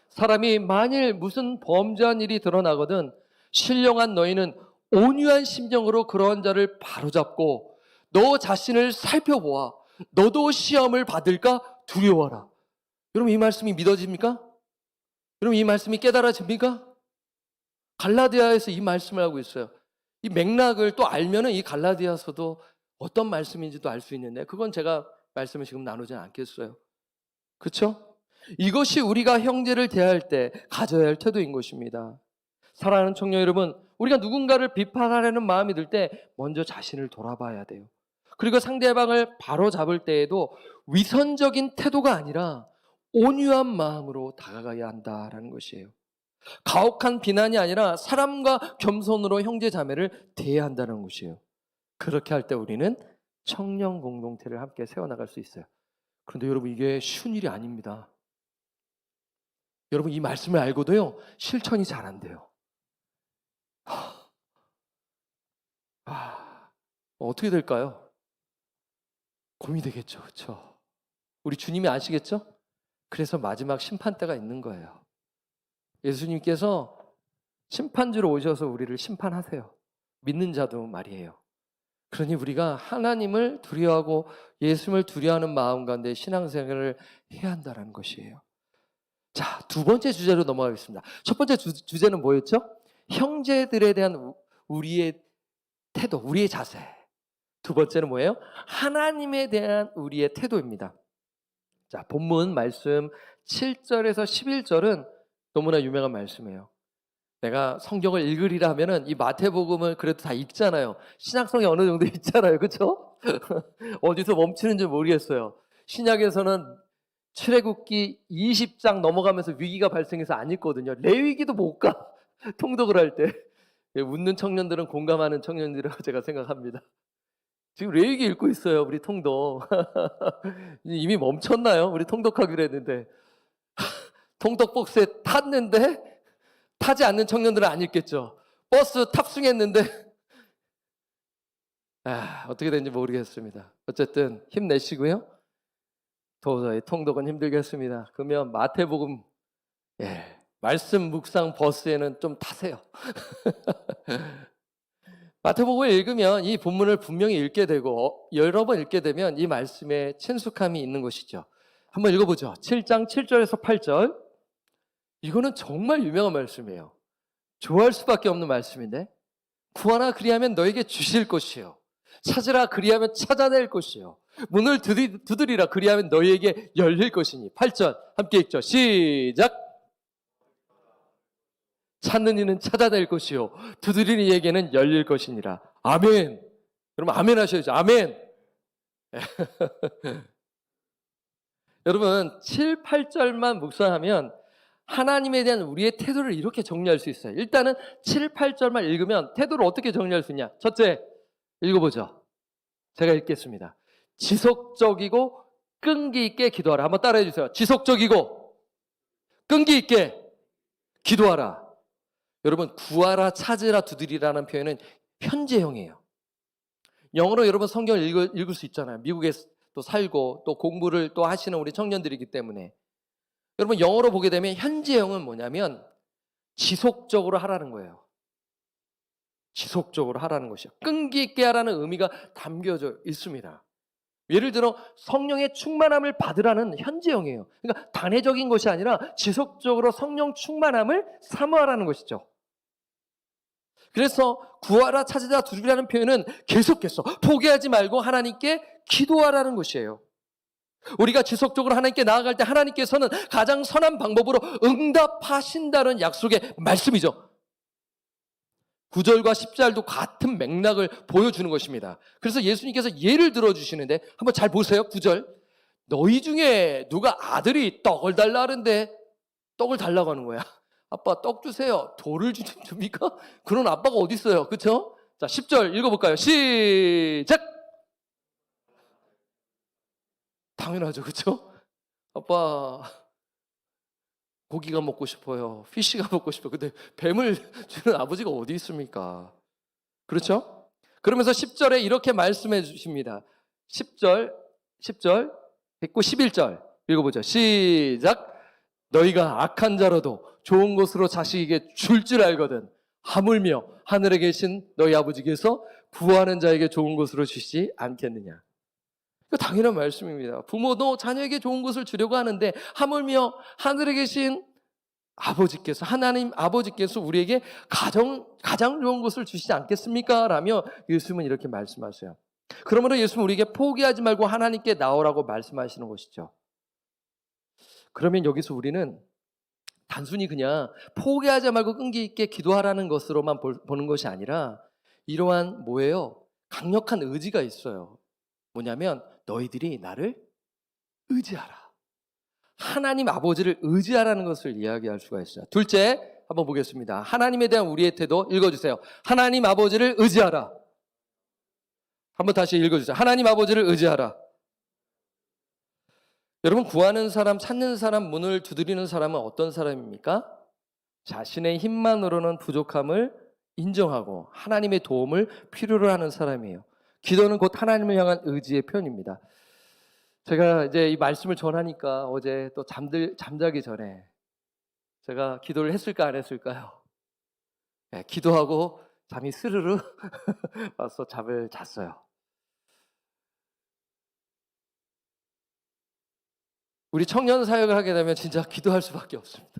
사람이 만일 무슨 범죄한 일이 드러나거든 신령한 너희는 온유한 심정으로 그러한 자를 바로잡고 너 자신을 살펴보아 너도 시험을 받을까 두려워하라. 여러분, 이 말씀이 믿어집니까? 여러분, 이 말씀이 깨달아집니까? 갈라디아에서 이 말씀을 하고 있어요. 이 맥락을 또 알면은 이 갈라디아서도 어떤 말씀인지도 알 수 있는데, 그건 제가 말씀을 지금 나누지 않겠어요. 그렇죠? 이것이 우리가 형제를 대할 때 가져야 할 태도인 것입니다. 사랑하는 청년 여러분, 우리가 누군가를 비판하려는 마음이 들 때 먼저 자신을 돌아봐야 돼요. 그리고 상대방을 바로잡을 때에도 위선적인 태도가 아니라 온유한 마음으로 다가가야 한다라는 것이에요. 가혹한 비난이 아니라 사람과 겸손으로 형제 자매를 대해야 한다는 것이에요. 그렇게 할 때 우리는 청년 공동체를 함께 세워나갈 수 있어요. 그런데 여러분, 이게 쉬운 일이 아닙니다. 여러분, 이 말씀을 알고도요, 실천이 잘 안 돼요. 어떻게 될까요? 고민이 되겠죠. 그렇죠? 우리 주님이 아시겠죠? 그래서 마지막 심판 때가 있는 거예요. 예수님께서 심판주로 오셔서 우리를 심판하세요. 믿는 자도 말이에요. 그러니 우리가 하나님을 두려워하고 예수님을 두려워하는 마음 가운데 신앙생활을 해야 한다는 것이에요. 자, 두 번째 주제로 넘어가겠습니다. 첫 번째 주제는 뭐였죠? 형제들에 대한 우리의 태도, 우리의 자세. 두 번째는 뭐예요? 하나님에 대한 우리의 태도입니다. 자, 본문 말씀 7절에서 11절은 너무나 유명한 말씀이에요. 내가 성경을 읽으리라 하면은 이 마태복음을 그래도 다 읽잖아요. 신약성에 어느 정도 있잖아요. 그렇죠? 어디서 멈추는지 모르겠어요. 신약에서는 출애굽기 20장 넘어가면서 위기가 발생해서 안 읽거든요. 레위기도 못 가. 통독을 할 때. 웃는 청년들은 공감하는 청년들이라고 제가 생각합니다. 지금 레위기 읽고 있어요. 우리 통독. 이미 멈췄나요? 우리 통독하기로 했는데. 통독 버스에 탔는데 타지 않는 청년들은 안 읽겠죠. 버스 탑승했는데 어떻게 된지 모르겠습니다. 어쨌든 힘내시고요. 도저히 통독은 힘들겠습니다. 그러면 마태복음 말씀 묵상 버스에는 좀 타세요. 마태복음을 읽으면 이 본문을 분명히 읽게 되고 여러 번 읽게 되면 이 말씀에 친숙함이 있는 것이죠. 한번 읽어보죠. 7장 7절에서 8절. 이거는 정말 유명한 말씀이에요. 좋아할 수밖에 없는 말씀인데, 구하라 그리하면 너에게 주실 것이요, 찾으라 그리하면 찾아낼 것이요, 문을 두드리라 그리하면 너희에게 열릴 것이니. 8절 함께 읽죠. 시작. 찾는 이는 찾아낼 것이요 두드리는 이에게는 열릴 것이니라. 아멘. 그럼 아멘 하셔야죠. 아멘. 여러분 7, 8절만 묵상하면 하나님에 대한 우리의 태도를 이렇게 정리할 수 있어요. 일단은 7, 8절만 읽으면 태도를 어떻게 정리할 수 있냐. 첫째, 읽어보죠. 제가 읽겠습니다. 지속적이고 끈기 있게 기도하라. 한번 따라해 주세요. 지속적이고 끈기 있게 기도하라. 여러분, 구하라, 찾으라, 두드리라는 표현은 현재형이에요. 영어로 여러분 성경을 읽을 수 있잖아요. 미국에 또 살고 또 공부를 또 하시는 우리 청년들이기 때문에. 여러분, 영어로 보게 되면 현재형은 뭐냐면 지속적으로 하라는 거예요. 지속적으로 하라는 것이요. 끈기 있게 하라는 의미가 담겨져 있습니다. 예를 들어 성령의 충만함을 받으라는 현재형이에요. 그러니까 단회적인 것이 아니라 지속적으로 성령 충만함을 사모하라는 것이죠. 그래서 구하라, 찾으라, 두드리라는 표현은 계속해서 포기하지 말고 하나님께 기도하라는 것이에요. 우리가 지속적으로 하나님께 나아갈 때 하나님께서는 가장 선한 방법으로 응답하신다는 약속의 말씀이죠. 9절과 10절도 같은 맥락을 보여주는 것입니다. 그래서 예수님께서 예를 들어주시는데 한번 잘 보세요. 9절. 너희 중에 누가 아들이 떡을 달라 하는데 떡을 달라고 하는 거야. 아빠 떡 주세요. 돌을 줍니까? 그런 아빠가 어디 있어요? 그렇죠? 자, 10절 읽어볼까요? 시작. 당연하죠. 그렇죠? 아빠 고기가 먹고 싶어요. 피쉬가 먹고 싶어요. 근데 뱀을 주는 아버지가 어디 있습니까? 그렇죠? 그러면서 10절에 이렇게 말씀해 주십니다. 10절 했고 11절 읽어보죠. 시작. 너희가 악한 자라도 좋은 것으로 자식에게 줄 알거든 하물며 하늘에 계신 너희 아버지께서 구하는 자에게 좋은 것으로 주시지 않겠느냐. 당연한 말씀입니다. 부모도 자녀에게 좋은 것을 주려고 하는데 하물며 하늘에 계신 아버지께서, 하나님 아버지께서 우리에게 가장 좋은 것을 주시지 않겠습니까? 라며 예수님은 이렇게 말씀하세요. 그러므로 예수님은 우리에게 포기하지 말고 하나님께 나오라고 말씀하시는 것이죠. 그러면 여기서 우리는 단순히 그냥 포기하지 말고 끈기 있게 기도하라는 것으로만 보는 것이 아니라 이러한 뭐예요? 강력한 의지가 있어요. 뭐냐면 너희들이 나를 의지하라. 하나님 아버지를 의지하라는 것을 이야기할 수가 있어요. 둘째, 한번 보겠습니다. 하나님에 대한 우리의 태도 읽어주세요. 하나님 아버지를 의지하라. 한번 다시 읽어주세요. 하나님 아버지를 의지하라. 여러분, 구하는 사람, 찾는 사람, 문을 두드리는 사람은 어떤 사람입니까? 자신의 힘만으로는 부족함을 인정하고 하나님의 도움을 필요로 하는 사람이에요. 기도는 곧 하나님을 향한 의지의 표현입니다. 제가 이제 이 말씀을 전하니까 어제 또 잠자기 전에 제가 기도를 했을까 안 했을까요? 네, 기도하고 잠이 스르르 와서 잠을 잤어요. 우리 청년 사역을 하게 되면 진짜 기도할 수밖에 없습니다.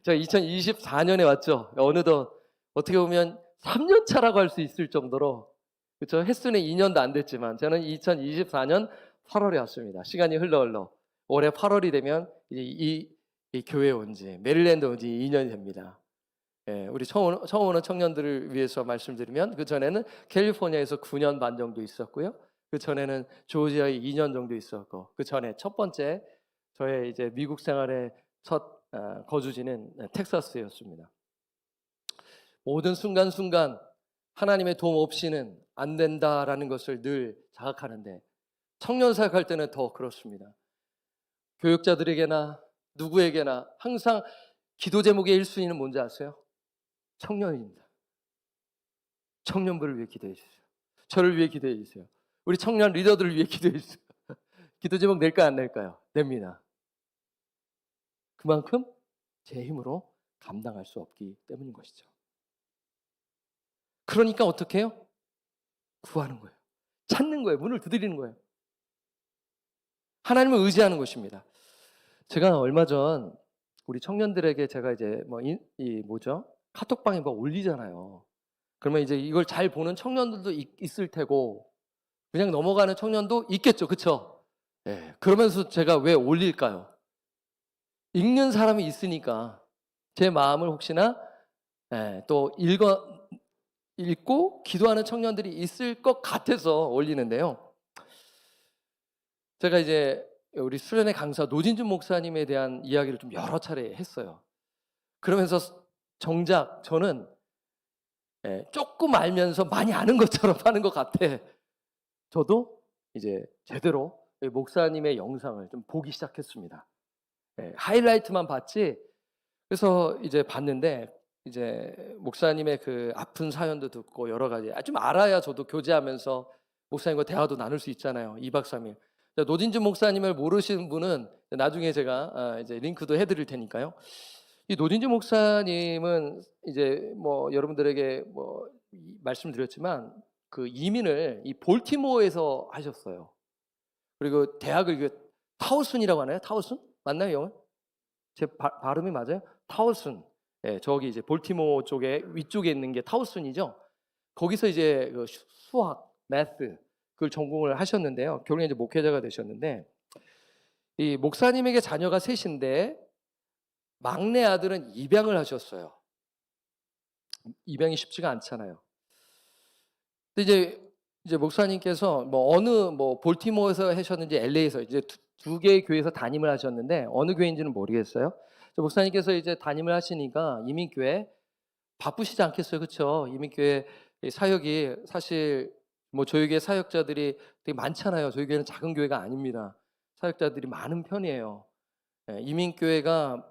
제가 2024년에 왔죠. 어느덧 어떻게 보면 3년 차라고 할 수 있을 정도로, 그렇죠? 횟수는 2년도 안 됐지만 저는 2024년 8월에 왔습니다. 시간이 흘러 올해 8월이 되면 이제 이 교회에 온 지, 메릴랜드 온 지 2년이 됩니다. 예, 우리 처음 오는 청년들을 위해서 말씀드리면 그 전에는 캘리포니아에서 9년 반 정도 있었고요. 그 전에는 조지아에 2년 정도 있었고, 그 전에 첫 번째 저의 이제 미국 생활의 첫 거주지는 텍사스였습니다. 모든 순간순간 하나님의 도움 없이는 안 된다라는 것을 늘 자각하는데 청년 사역할 때는 더 그렇습니다. 교육자들에게나 누구에게나 항상 기도 제목의 1순위는 뭔지 아세요? 청년입니다. 청년부를 위해 기도해 주세요. 저를 위해 기도해 주세요. 우리 청년 리더들을 위해 기도해 주세요. 기도 제목 낼까요, 안 낼까요? 냅니다. 그만큼 제 힘으로 감당할 수 없기 때문인 것이죠. 그러니까 어떻게 해요? 구하는 거예요. 찾는 거예요. 문을 두드리는 거예요. 하나님을 의지하는 것입니다. 제가 얼마 전 우리 청년들에게 제가 이제 뭐죠? 카톡방에 뭐 올리잖아요. 그러면 이제 이걸 잘 보는 청년들도 있을 테고 그냥 넘어가는 청년도 있겠죠. 그렇죠? 예. 그러면서 제가 왜 올릴까요? 읽는 사람이 있으니까 제 마음을 혹시나 또 읽고 기도하는 청년들이 있을 것 같아서 올리는데요. 제가 이제 우리 수련회 강사 노진준 목사님에 대한 이야기를 좀 여러 차례 했어요. 그러면서 정작 저는 조금 알면서 많이 아는 것처럼 하는 것 같아. 저도 이제 제대로 목사님의 영상을 좀 보기 시작했습니다. 하이라이트만 봤지. 그래서 이제 봤는데 이제 목사님의 그 아픈 사연도 듣고 여러 가지 좀 알아야 저도 교제하면서 목사님과 대화도 나눌 수 있잖아요. 2박 3일. 노진준 목사님을 모르시는 분은 나중에 제가 이제 링크도 해드릴 테니까요. 이 노진준 목사님은 이제 뭐 여러분들에게 뭐 말씀드렸지만 그 이민을 이 볼티모어에서 하셨어요. 그리고 대학을 타우슨이라고 하나요? 타우슨? 맞나요, 영어? 제 발음이 맞아요? 타우슨. 예, 저기 이제 볼티모어 쪽에 위쪽에 있는 게 타우슨이죠. 거기서 이제 그 수학, 매스 그걸 전공을 하셨는데요. 결국에 이제 목회자가 되셨는데 이 목사님에게 자녀가 셋인데 막내 아들은 입양을 하셨어요. 입양이 쉽지가 않잖아요. 근데 이제 목사님께서 어느 볼티모어에서 하셨는지 LA에서 이제 두 개의 교회에서 담임을 하셨는데 어느 교회인지는 모르겠어요. 목사님께서 이제 담임을 하시니까 이민교회 바쁘시지 않겠어요, 그렇죠? 이민교회 사역이 사실 저희 교회 사역자들이 되게 많잖아요. 저희 교회는 작은 교회가 아닙니다. 사역자들이 많은 편이에요. 이민교회가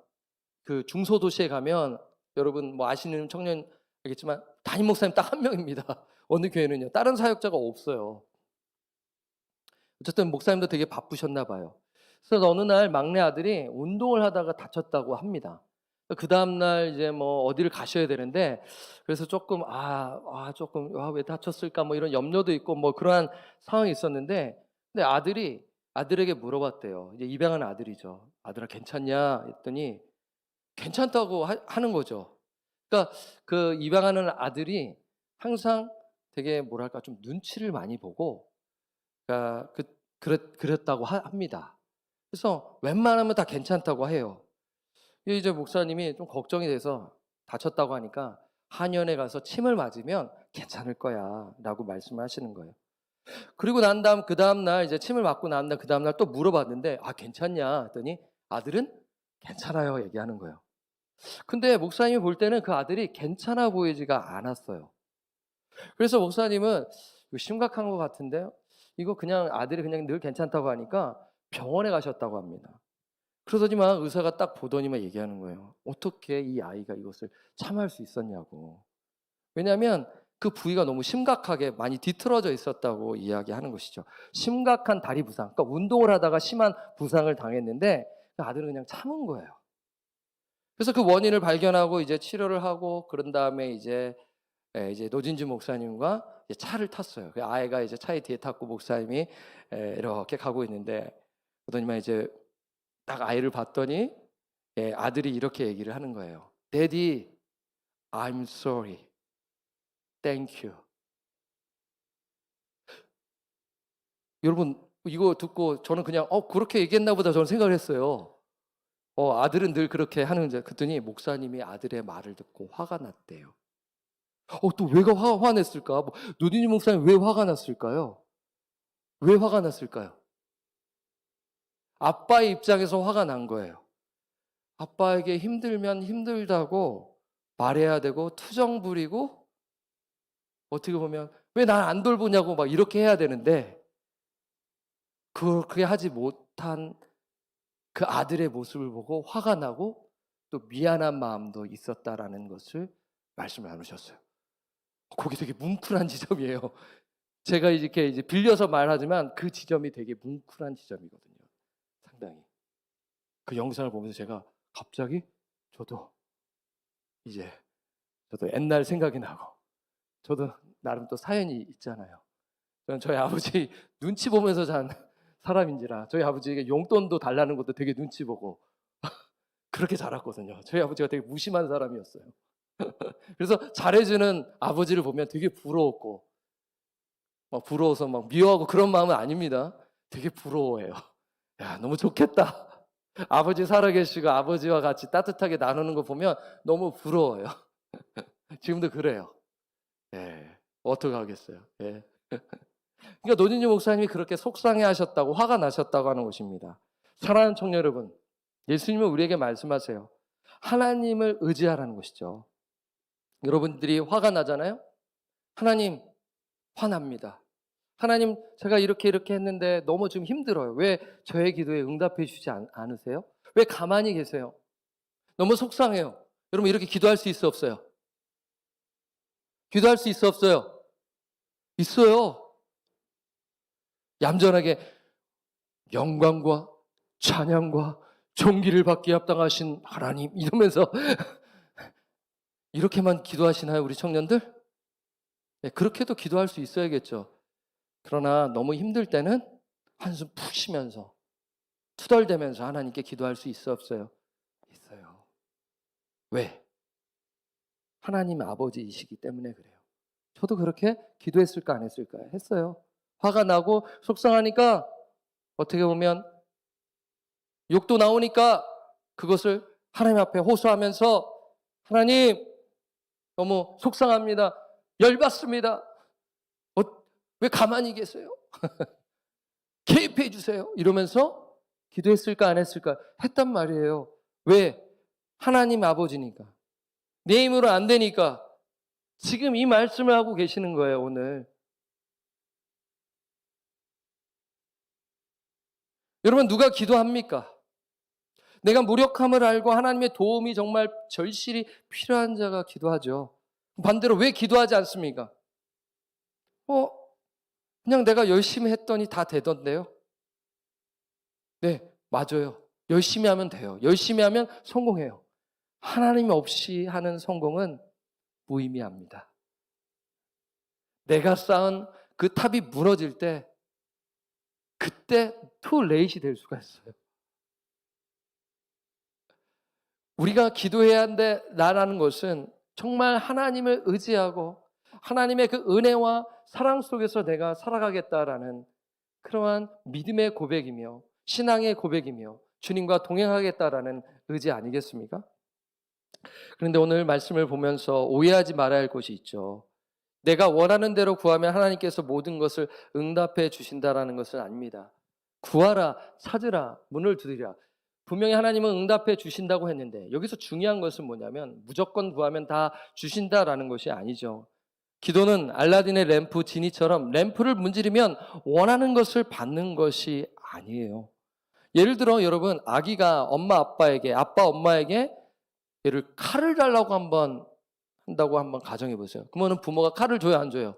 그 중소도시에 가면 여러분 아시는 청년 알겠지만 담임 목사님 딱 한 명입니다. 어느 교회는요. 다른 사역자가 없어요. 어쨌든 목사님도 되게 바쁘셨나 봐요. 그래서 어느 날 막내 아들이 운동을 하다가 다쳤다고 합니다. 그 다음 날 이제 어디를 가셔야 되는데 그래서 조금 왜 다쳤을까 이런 염려도 있고 그러한 상황이 있었는데 근데 아들에게 물어봤대요. 이제 입양한 아들이죠. 아들아 괜찮냐 했더니 괜찮다고 하는 거죠. 그러니까 그 입양하는 아들이 항상 되게 좀 눈치를 많이 보고 그랬다고 합니다. 그래서 웬만하면 다 괜찮다고 해요. 이제 목사님이 좀 걱정이 돼서 다쳤다고 하니까 한의원에 가서 침을 맞으면 괜찮을 거야 라고 말씀을 하시는 거예요. 그리고 그 다음날 이제 침을 맞고 난 다음 그 다음날 또 물어봤는데 괜찮냐 했더니 아들은 괜찮아요 얘기하는 거예요. 근데 목사님이 볼 때는 그 아들이 괜찮아 보이지가 않았어요. 그래서 목사님은 이거 심각한 것 같은데요. 이거 그냥 아들이 그냥 늘 괜찮다고 하니까 병원에 가셨다고 합니다. 그러더니만 의사가 딱 보더니만 얘기하는 거예요. 어떻게 이 아이가 이것을 참을 수 있었냐고. 왜냐하면 그 부위가 너무 심각하게 많이 뒤틀어져 있었다고 이야기하는 것이죠. 심각한 다리 부상, 그러니까 운동을 하다가 심한 부상을 당했는데 그 아들은 그냥 참은 거예요. 그래서 그 원인을 발견하고 이제 치료를 하고 그런 다음에 이제 노진주 목사님과 이제 차를 탔어요. 그 아이가 이제 차에 뒤에 탔고 목사님이 이렇게 가고 있는데 그러더니만 이제 딱 아이를 봤더니 아들이 이렇게 얘기를 하는 거예요. Daddy, I'm sorry. Thank you. 여러분 이거 듣고 저는 그냥 그렇게 얘기했나 보다 저는 생각을 했어요. 아들은 늘 그렇게 하는데 그랬더니 목사님이 아들의 말을 듣고 화가 났대요. 또 왜 화냈을까? 노진주 목사님 왜 화가 났을까요? 왜 화가 났을까요? 아빠의 입장에서 화가 난 거예요. 아빠에게 힘들면 힘들다고 말해야 되고 투정 부리고 어떻게 보면 왜 날 안 돌보냐고 막 이렇게 해야 되는데 그렇게 하지 못한 그 아들의 모습을 보고 화가 나고 또 미안한 마음도 있었다라는 것을 말씀을 나누셨어요. 거기 되게 뭉클한 지점이에요. 제가 이렇게 이제 빌려서 말하지만 그 지점이 되게 뭉클한 지점이거든요. 상당히. 그 영상을 보면서 제가 갑자기 저도 옛날 생각이 나고 저도 나름 또 사연이 있잖아요. 저는 저희 아버지 눈치 보면서 산 사람인지라 저희 아버지에게 용돈도 달라는 것도 되게 눈치 보고 그렇게 자랐거든요. 저희 아버지가 되게 무심한 사람이었어요. 그래서 잘해주는 아버지를 보면 되게 부러웠고 막 부러워서 막 미워하고 그런 마음은 아닙니다. 되게 부러워해요. 야, 너무 좋겠다. 아버지 살아계시고 아버지와 같이 따뜻하게 나누는 거 보면 너무 부러워요. 지금도 그래요. 어떻게 하겠어요. 그러니까 노진주 목사님이 그렇게 속상해하셨다고 화가 나셨다고 하는 것입니다. 사랑하는 청년 여러분, 예수님은 우리에게 말씀하세요. 하나님을 의지하라는 것이죠. 여러분들이 화가 나잖아요. 하나님 화납니다. 하나님 제가 이렇게 했는데 너무 좀 힘들어요. 왜 저의 기도에 응답해 주지 않으세요? 왜 가만히 계세요? 너무 속상해요. 여러분 이렇게 기도할 수 있어 없어요? 기도할 수 있어 없어요? 있어요. 얌전하게 영광과 찬양과 존귀를 받기에 합당하신 하나님 이러면서 이렇게만 기도하시나요 우리 청년들? 그렇게도 기도할 수 있어야겠죠. 그러나 너무 힘들 때는 한숨 푹 쉬면서 투덜대면서 하나님께 기도할 수 있어 없어요? 있어요. 왜? 하나님 아버지이시기 때문에 그래요. 저도 그렇게 기도했을까 안 했을까요? 했어요. 화가 나고 속상하니까 어떻게 보면 욕도 나오니까 그것을 하나님 앞에 호소하면서 하나님 너무 속상합니다. 열받습니다. 왜 가만히 계세요? 개입해 주세요. 이러면서 기도했을까 안 했을까? 했단 말이에요. 왜? 하나님 아버지니까. 내 힘으로 안 되니까. 지금 이 말씀을 하고 계시는 거예요, 오늘. 여러분 누가 기도합니까? 내가 무력함을 알고 하나님의 도움이 정말 절실히 필요한 자가 기도하죠. 반대로 왜 기도하지 않습니까? 그냥 내가 열심히 했더니 다 되던데요? 네, 맞아요. 열심히 하면 돼요. 열심히 하면 성공해요. 하나님 없이 하는 성공은 무의미합니다. 내가 쌓은 그 탑이 무너질 때 그때 too late이 될 수가 있어요. 우리가 기도해야 한다라는 것은 정말 하나님을 의지하고 하나님의 그 은혜와 사랑 속에서 내가 살아가겠다라는 그러한 믿음의 고백이며 신앙의 고백이며 주님과 동행하겠다라는 의지 아니겠습니까? 그런데 오늘 말씀을 보면서 오해하지 말아야 할 것이 있죠. 내가 원하는 대로 구하면 하나님께서 모든 것을 응답해 주신다라는 것은 아닙니다. 구하라, 찾으라, 문을 두드리라. 분명히 하나님은 응답해 주신다고 했는데 여기서 중요한 것은 뭐냐면 무조건 구하면 다 주신다라는 것이 아니죠. 기도는 알라딘의 램프 지니처럼 램프를 문지르면 원하는 것을 받는 것이 아니에요. 예를 들어 여러분, 아기가 엄마 아빠에게, 아빠 엄마에게 얘를 칼을 달라고 한다고 한번 가정해 보세요. 그러면 부모가 칼을 줘요, 안 줘요?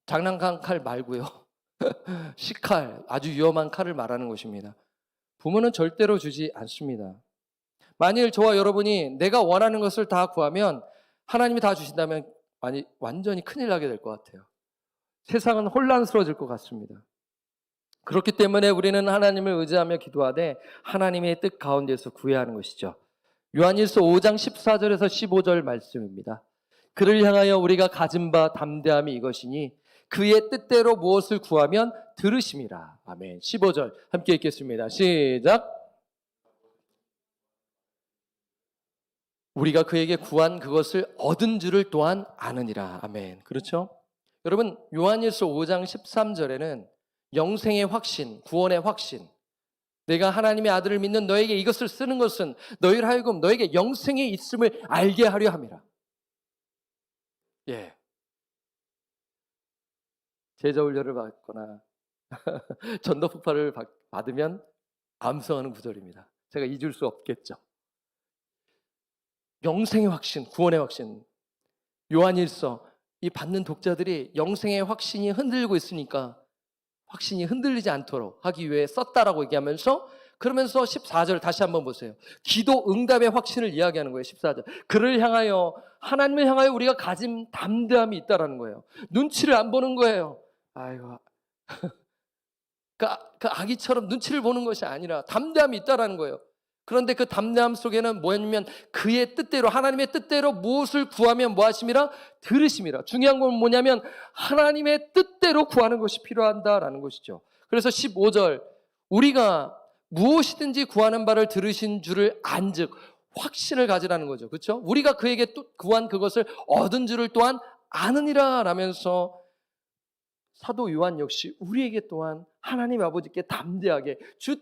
장난감 칼 말고요. 식칼, 아주 위험한 칼을 말하는 것입니다. 부모는 절대로 주지 않습니다. 만일 저와 여러분이 내가 원하는 것을 다 구하면 하나님이 다 주신다면 완전히 큰일 나게 될 것 같아요. 세상은 혼란스러워질 것 같습니다. 그렇기 때문에 우리는 하나님을 의지하며 기도하되 하나님의 뜻 가운데서 구해야 하는 것이죠. 요한일서 5장 14절에서 15절 말씀입니다. 그를 향하여 우리가 가진 바 담대함이 이것이니 그의 뜻대로 무엇을 구하면 들으심이라. 아멘. 15절 함께 읽겠습니다. 시작. 우리가 그에게 구한 그것을 얻은 줄을 또한 아느니라. 아멘. 그렇죠? 여러분, 요한일서 5장 13절에는 영생의 확신, 구원의 확신, 내가 하나님의 아들을 믿는 너에게 이것을 쓰는 것은 너희를 하여금 너에게 영생이 있음을 알게 하려 함이라. 예. 제자 훈련을 받거나 전도 폭발을 받으면 암송하는 구절입니다. 제가 잊을 수 없겠죠. 영생의 확신, 구원의 확신. 요한일서, 이 받는 독자들이 영생의 확신이 흔들리고 있으니까 확신이 흔들리지 않도록 하기 위해 썼다라고 얘기하면서, 그러면서 14절 다시 한번 보세요. 기도 응답의 확신을 이야기하는 거예요. 14절. 그를 향하여, 하나님을 향하여 우리가 가진 담대함이 있다라는 거예요. 눈치를 안 보는 거예요. 아이고, 그 아기처럼 눈치를 보는 것이 아니라 담대함이 있다라는 거예요. 그런데 그 담대함 속에는 뭐였냐면 그의 뜻대로, 하나님의 뜻대로 무엇을 구하면 뭐하심이라? 들으심이라. 중요한 건 뭐냐면 하나님의 뜻대로 구하는 것이 필요한다라는 것이죠. 그래서 15절, 우리가 무엇이든지 구하는 바를 들으신 줄을 안즉, 확신을 가지라는 거죠. 그렇죠? 우리가 그에게 또 구한 그것을 얻은 줄을 또한 아느니라 라면서 사도 요한 역시 우리에게 또한 하나님 아버지께 담대하게 주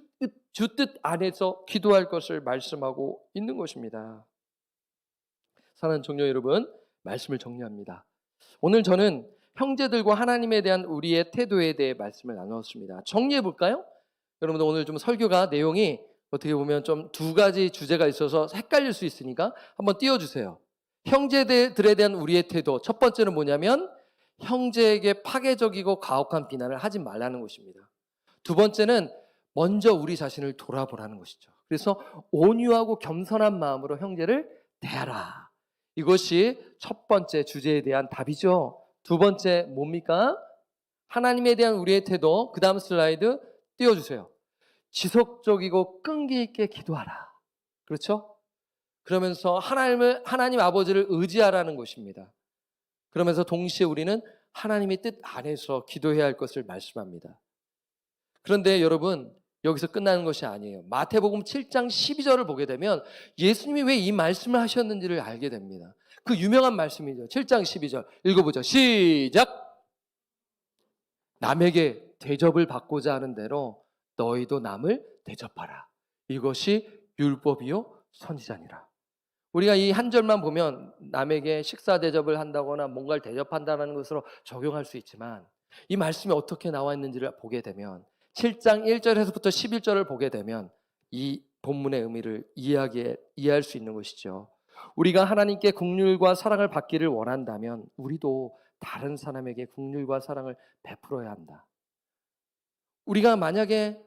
뜻 안에서 기도할 것을 말씀하고 있는 것입니다. 사랑하는 종료 여러분, 말씀을 정리합니다. 오늘 저는 형제들과 하나님에 대한 우리의 태도에 대해 말씀을 나누었습니다. 정리해 볼까요? 여러분들 오늘 좀 설교가 내용이 어떻게 보면 좀 두 가지 주제가 있어서 헷갈릴 수 있으니까 한번 띄워주세요. 형제들에 대한 우리의 태도, 첫 번째는 뭐냐면 형제에게 파괴적이고 가혹한 비난을 하지 말라는 것입니다. 두 번째는 먼저 우리 자신을 돌아보라는 것이죠. 그래서 온유하고 겸손한 마음으로 형제를 대하라. 이것이 첫 번째 주제에 대한 답이죠. 두 번째 뭡니까? 하나님에 대한 우리의 태도. 그 다음 슬라이드 띄워주세요. 지속적이고 끈기 있게 기도하라. 그렇죠? 그러면서 하나님 아버지를 의지하라는 것입니다. 그러면서 동시에 우리는 하나님의 뜻 안에서 기도해야 할 것을 말씀합니다. 그런데 여러분, 여기서 끝나는 것이 아니에요. 마태복음 7장 12절을 보게 되면 예수님이 왜 이 말씀을 하셨는지를 알게 됩니다. 그 유명한 말씀이죠. 7장 12절 읽어보죠. 시작! 남에게 대접을 받고자 하는 대로 너희도 남을 대접하라. 이것이 율법이요 선지자니라. 우리가 이 한 절만 보면 남에게 식사 대접을 한다거나 뭔가를 대접한다는 것으로 적용할 수 있지만 이 말씀이 어떻게 나와 있는지를 보게 되면 7장 1절에서부터 11절을 보게 되면 이 본문의 의미를 이해할 수 있는 것이죠. 우리가 하나님께 긍휼과 사랑을 받기를 원한다면 우리도 다른 사람에게 긍휼과 사랑을 베풀어야 한다. 우리가 만약에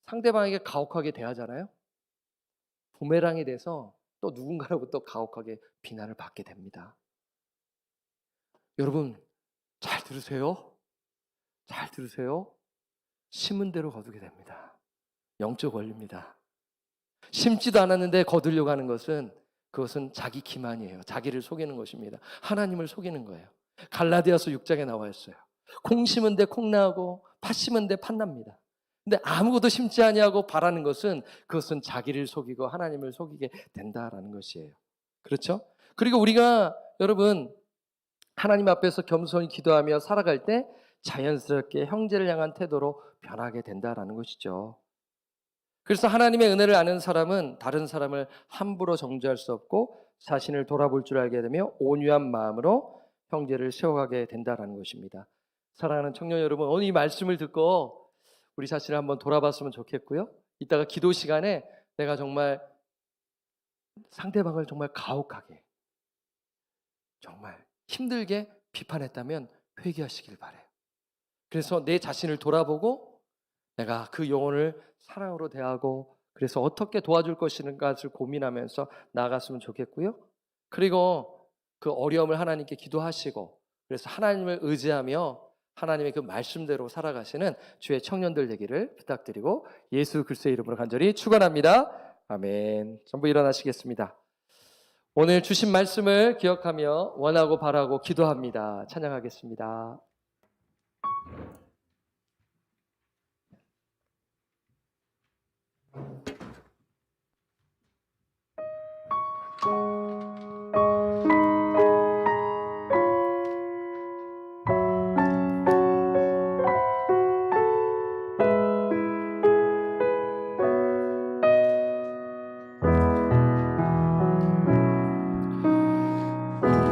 상대방에게 가혹하게 대하잖아요. 부메랑이 돼서 또 누군가로부터 가혹하게 비난을 받게 됩니다. 여러분 잘 들으세요. 잘 들으세요. 심은 대로 거두게 됩니다. 영적 원리입니다. 심지도 않았는데 거두려고 하는 그것은 자기 기만이에요. 자기를 속이는 것입니다. 하나님을 속이는 거예요. 갈라디아서 6장에 나와 있어요. 콩 심은 데 콩 나고 팥 심은 데 팥 납니다. 근데 아무것도 심지 아니하고 바라는 것은 그것은 자기를 속이고 하나님을 속이게 된다라는 것이에요. 그렇죠? 그리고 우리가 여러분 하나님 앞에서 겸손히 기도하며 살아갈 때 자연스럽게 형제를 향한 태도로 변하게 된다라는 것이죠. 그래서 하나님의 은혜를 아는 사람은 다른 사람을 함부로 정죄할 수 없고 자신을 돌아볼 줄 알게 되며 온유한 마음으로 형제를 세워가게 된다라는 것입니다. 사랑하는 청년 여러분, 오늘 이 말씀을 듣고 우리 자신을 한번 돌아봤으면 좋겠고요. 이따가 기도 시간에 내가 정말 상대방을 정말 가혹하게, 정말 힘들게 비판했다면 회개하시길 바라요. 그래서 내 자신을 돌아보고 내가 그 영혼을 사랑으로 대하고 그래서 어떻게 도와줄 것인가를 고민하면서 나아갔으면 좋겠고요. 그리고 그 어려움을 하나님께 기도하시고 그래서 하나님을 의지하며 하나님의 그 말씀대로 살아가시는 주의 청년들 되기를 부탁드리고 예수 그리스도의 이름으로 간절히 축원합니다. 아멘. 전부 일어나시겠습니다. 오늘 주신 말씀을 기억하며 원하고 바라고 기도합니다. 찬양하겠습니다.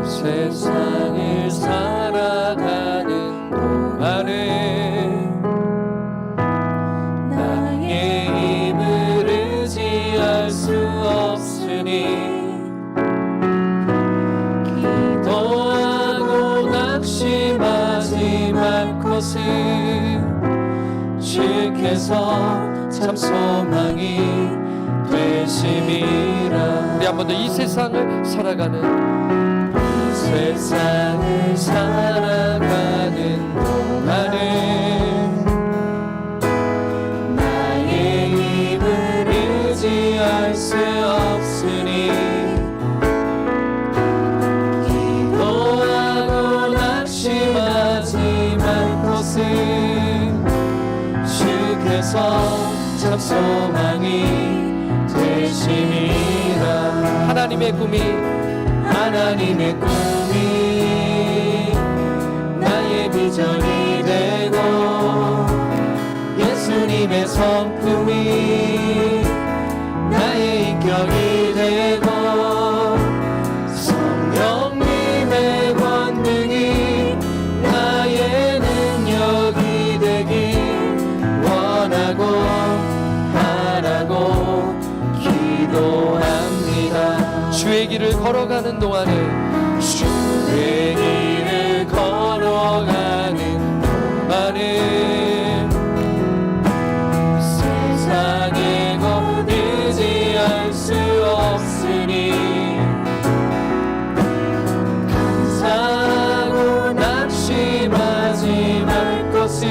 세상을 살아가는 동안에 나의 힘을 의지할 수 없으니 기도하고 낙심하지 말 것을 주께서 참 소망이 되심이라. 우리 한 번 더 이 세상을 살아가는 세상을 살아가는 동안에 나의 힘을 의지할 수 없으니 기도하고 낙심하지 말 것을 주께서 참 소망이 되심이라. 하나님의 꿈이 나의 비전이 되고 예수님의 성품이 나의 인격이 되고 성령님의 권능이 나의 능력이 되길 원하고 바라고 기도합니다. 주의 길을 걸어가는 동안에 주의 길을 걸어가는 동안에 세상의 것 의지할 수 없으니 감사하고 낙심하지 말 것을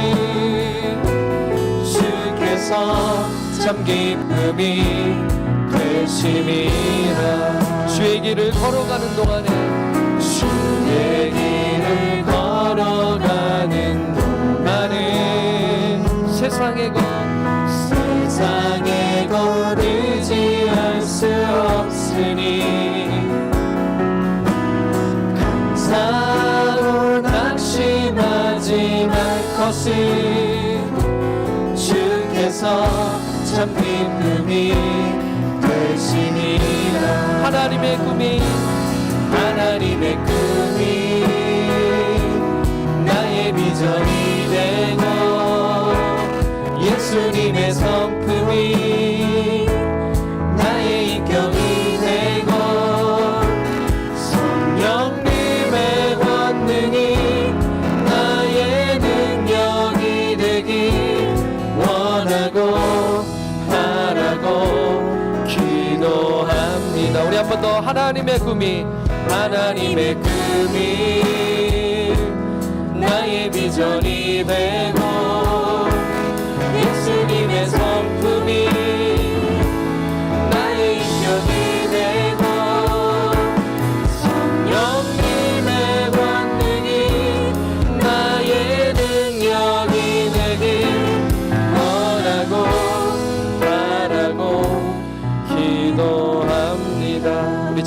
주께서 참 기쁨이 되심이라. 주의 길을 걸어가는 동안에 주의 길을 걸어가는 동안에 세상의 것 의지할 수 없으니 감사하고 낙심하지 말 것을 주께서 참 기쁨이 되시니라. 하나님의 꿈이 나의 비전이 되고 예수님의 성품이 나의 인격이 되고 성령님의 권능이 나의 능력이 되길 원하고 바라고 기도합니다. 우리 한 번 더 하나님의 꿈이 나의 비전이 되고 예수님의 성품이 나의 인격이 되고 성령님의 권능이 나의 능력이 되길 원하고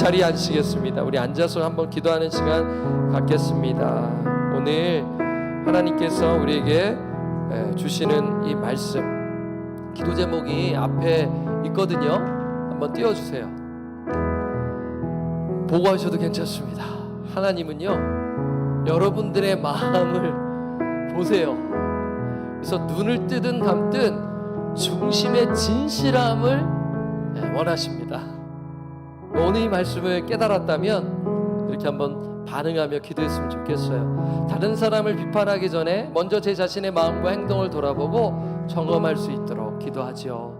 자리에 앉으시겠습니다. 우리 앉아서 한번 기도하는 시간 갖겠습니다. 오늘 하나님께서 우리에게 주시는 이 말씀, 기도 제목이 앞에 있거든요. 한번 띄워주세요. 보고 하셔도 괜찮습니다. 하나님은요, 여러분들의 마음을 보세요. 그래서 눈을 뜨든 감든 중심의 진실함을 원하십니다. 오늘 이 말씀을 깨달았다면 이렇게 한번 반응하며 기도했으면 좋겠어요. 다른 사람을 비판하기 전에 먼저 제 자신의 마음과 행동을 돌아보고 점검할 수 있도록 기도하지요.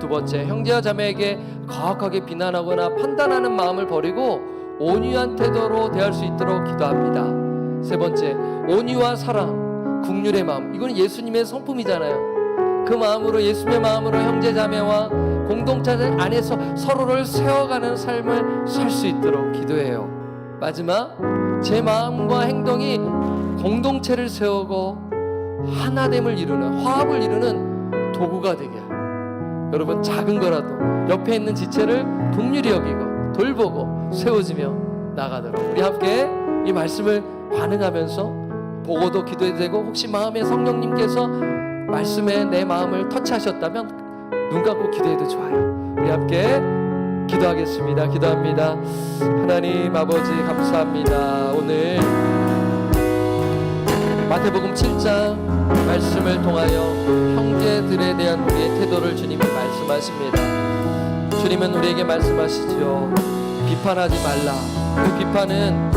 두 번째, 형제와 자매에게 가혹하게 비난하거나 판단하는 마음을 버리고 온유한 태도로 대할 수 있도록 기도합니다. 세 번째, 온유와 사랑, 긍휼의 마음. 이건 예수님의 성품이잖아요. 그 마음으로, 예수님의 마음으로 형제 자매와 공동체 안에서 서로를 세워가는 삶을 살 수 있도록 기도해요. 마지막, 제 마음과 행동이 공동체를 세우고 하나됨을 이루는, 화합을 이루는 도구가 되게 해요. 여러분, 작은 거라도 옆에 있는 지체를 긍휼히 여기고 돌보고 세워지며 나가도록 우리 함께 이 말씀을 반응하면서 보고도 기도해도 되고, 혹시 마음에 성령님께서 말씀에 내 마음을 터치하셨다면 눈 감고 기도해도 좋아요. 우리 함께 기도하겠습니다. 기도합니다. 하나님 아버지, 감사합니다. 오늘 마태복음 7장 말씀을 통하여 형제들에 대한 우리의 태도를 주님이 말씀하십니다. 주님은 우리에게 말씀하시죠. 비판하지 말라. 그 비판은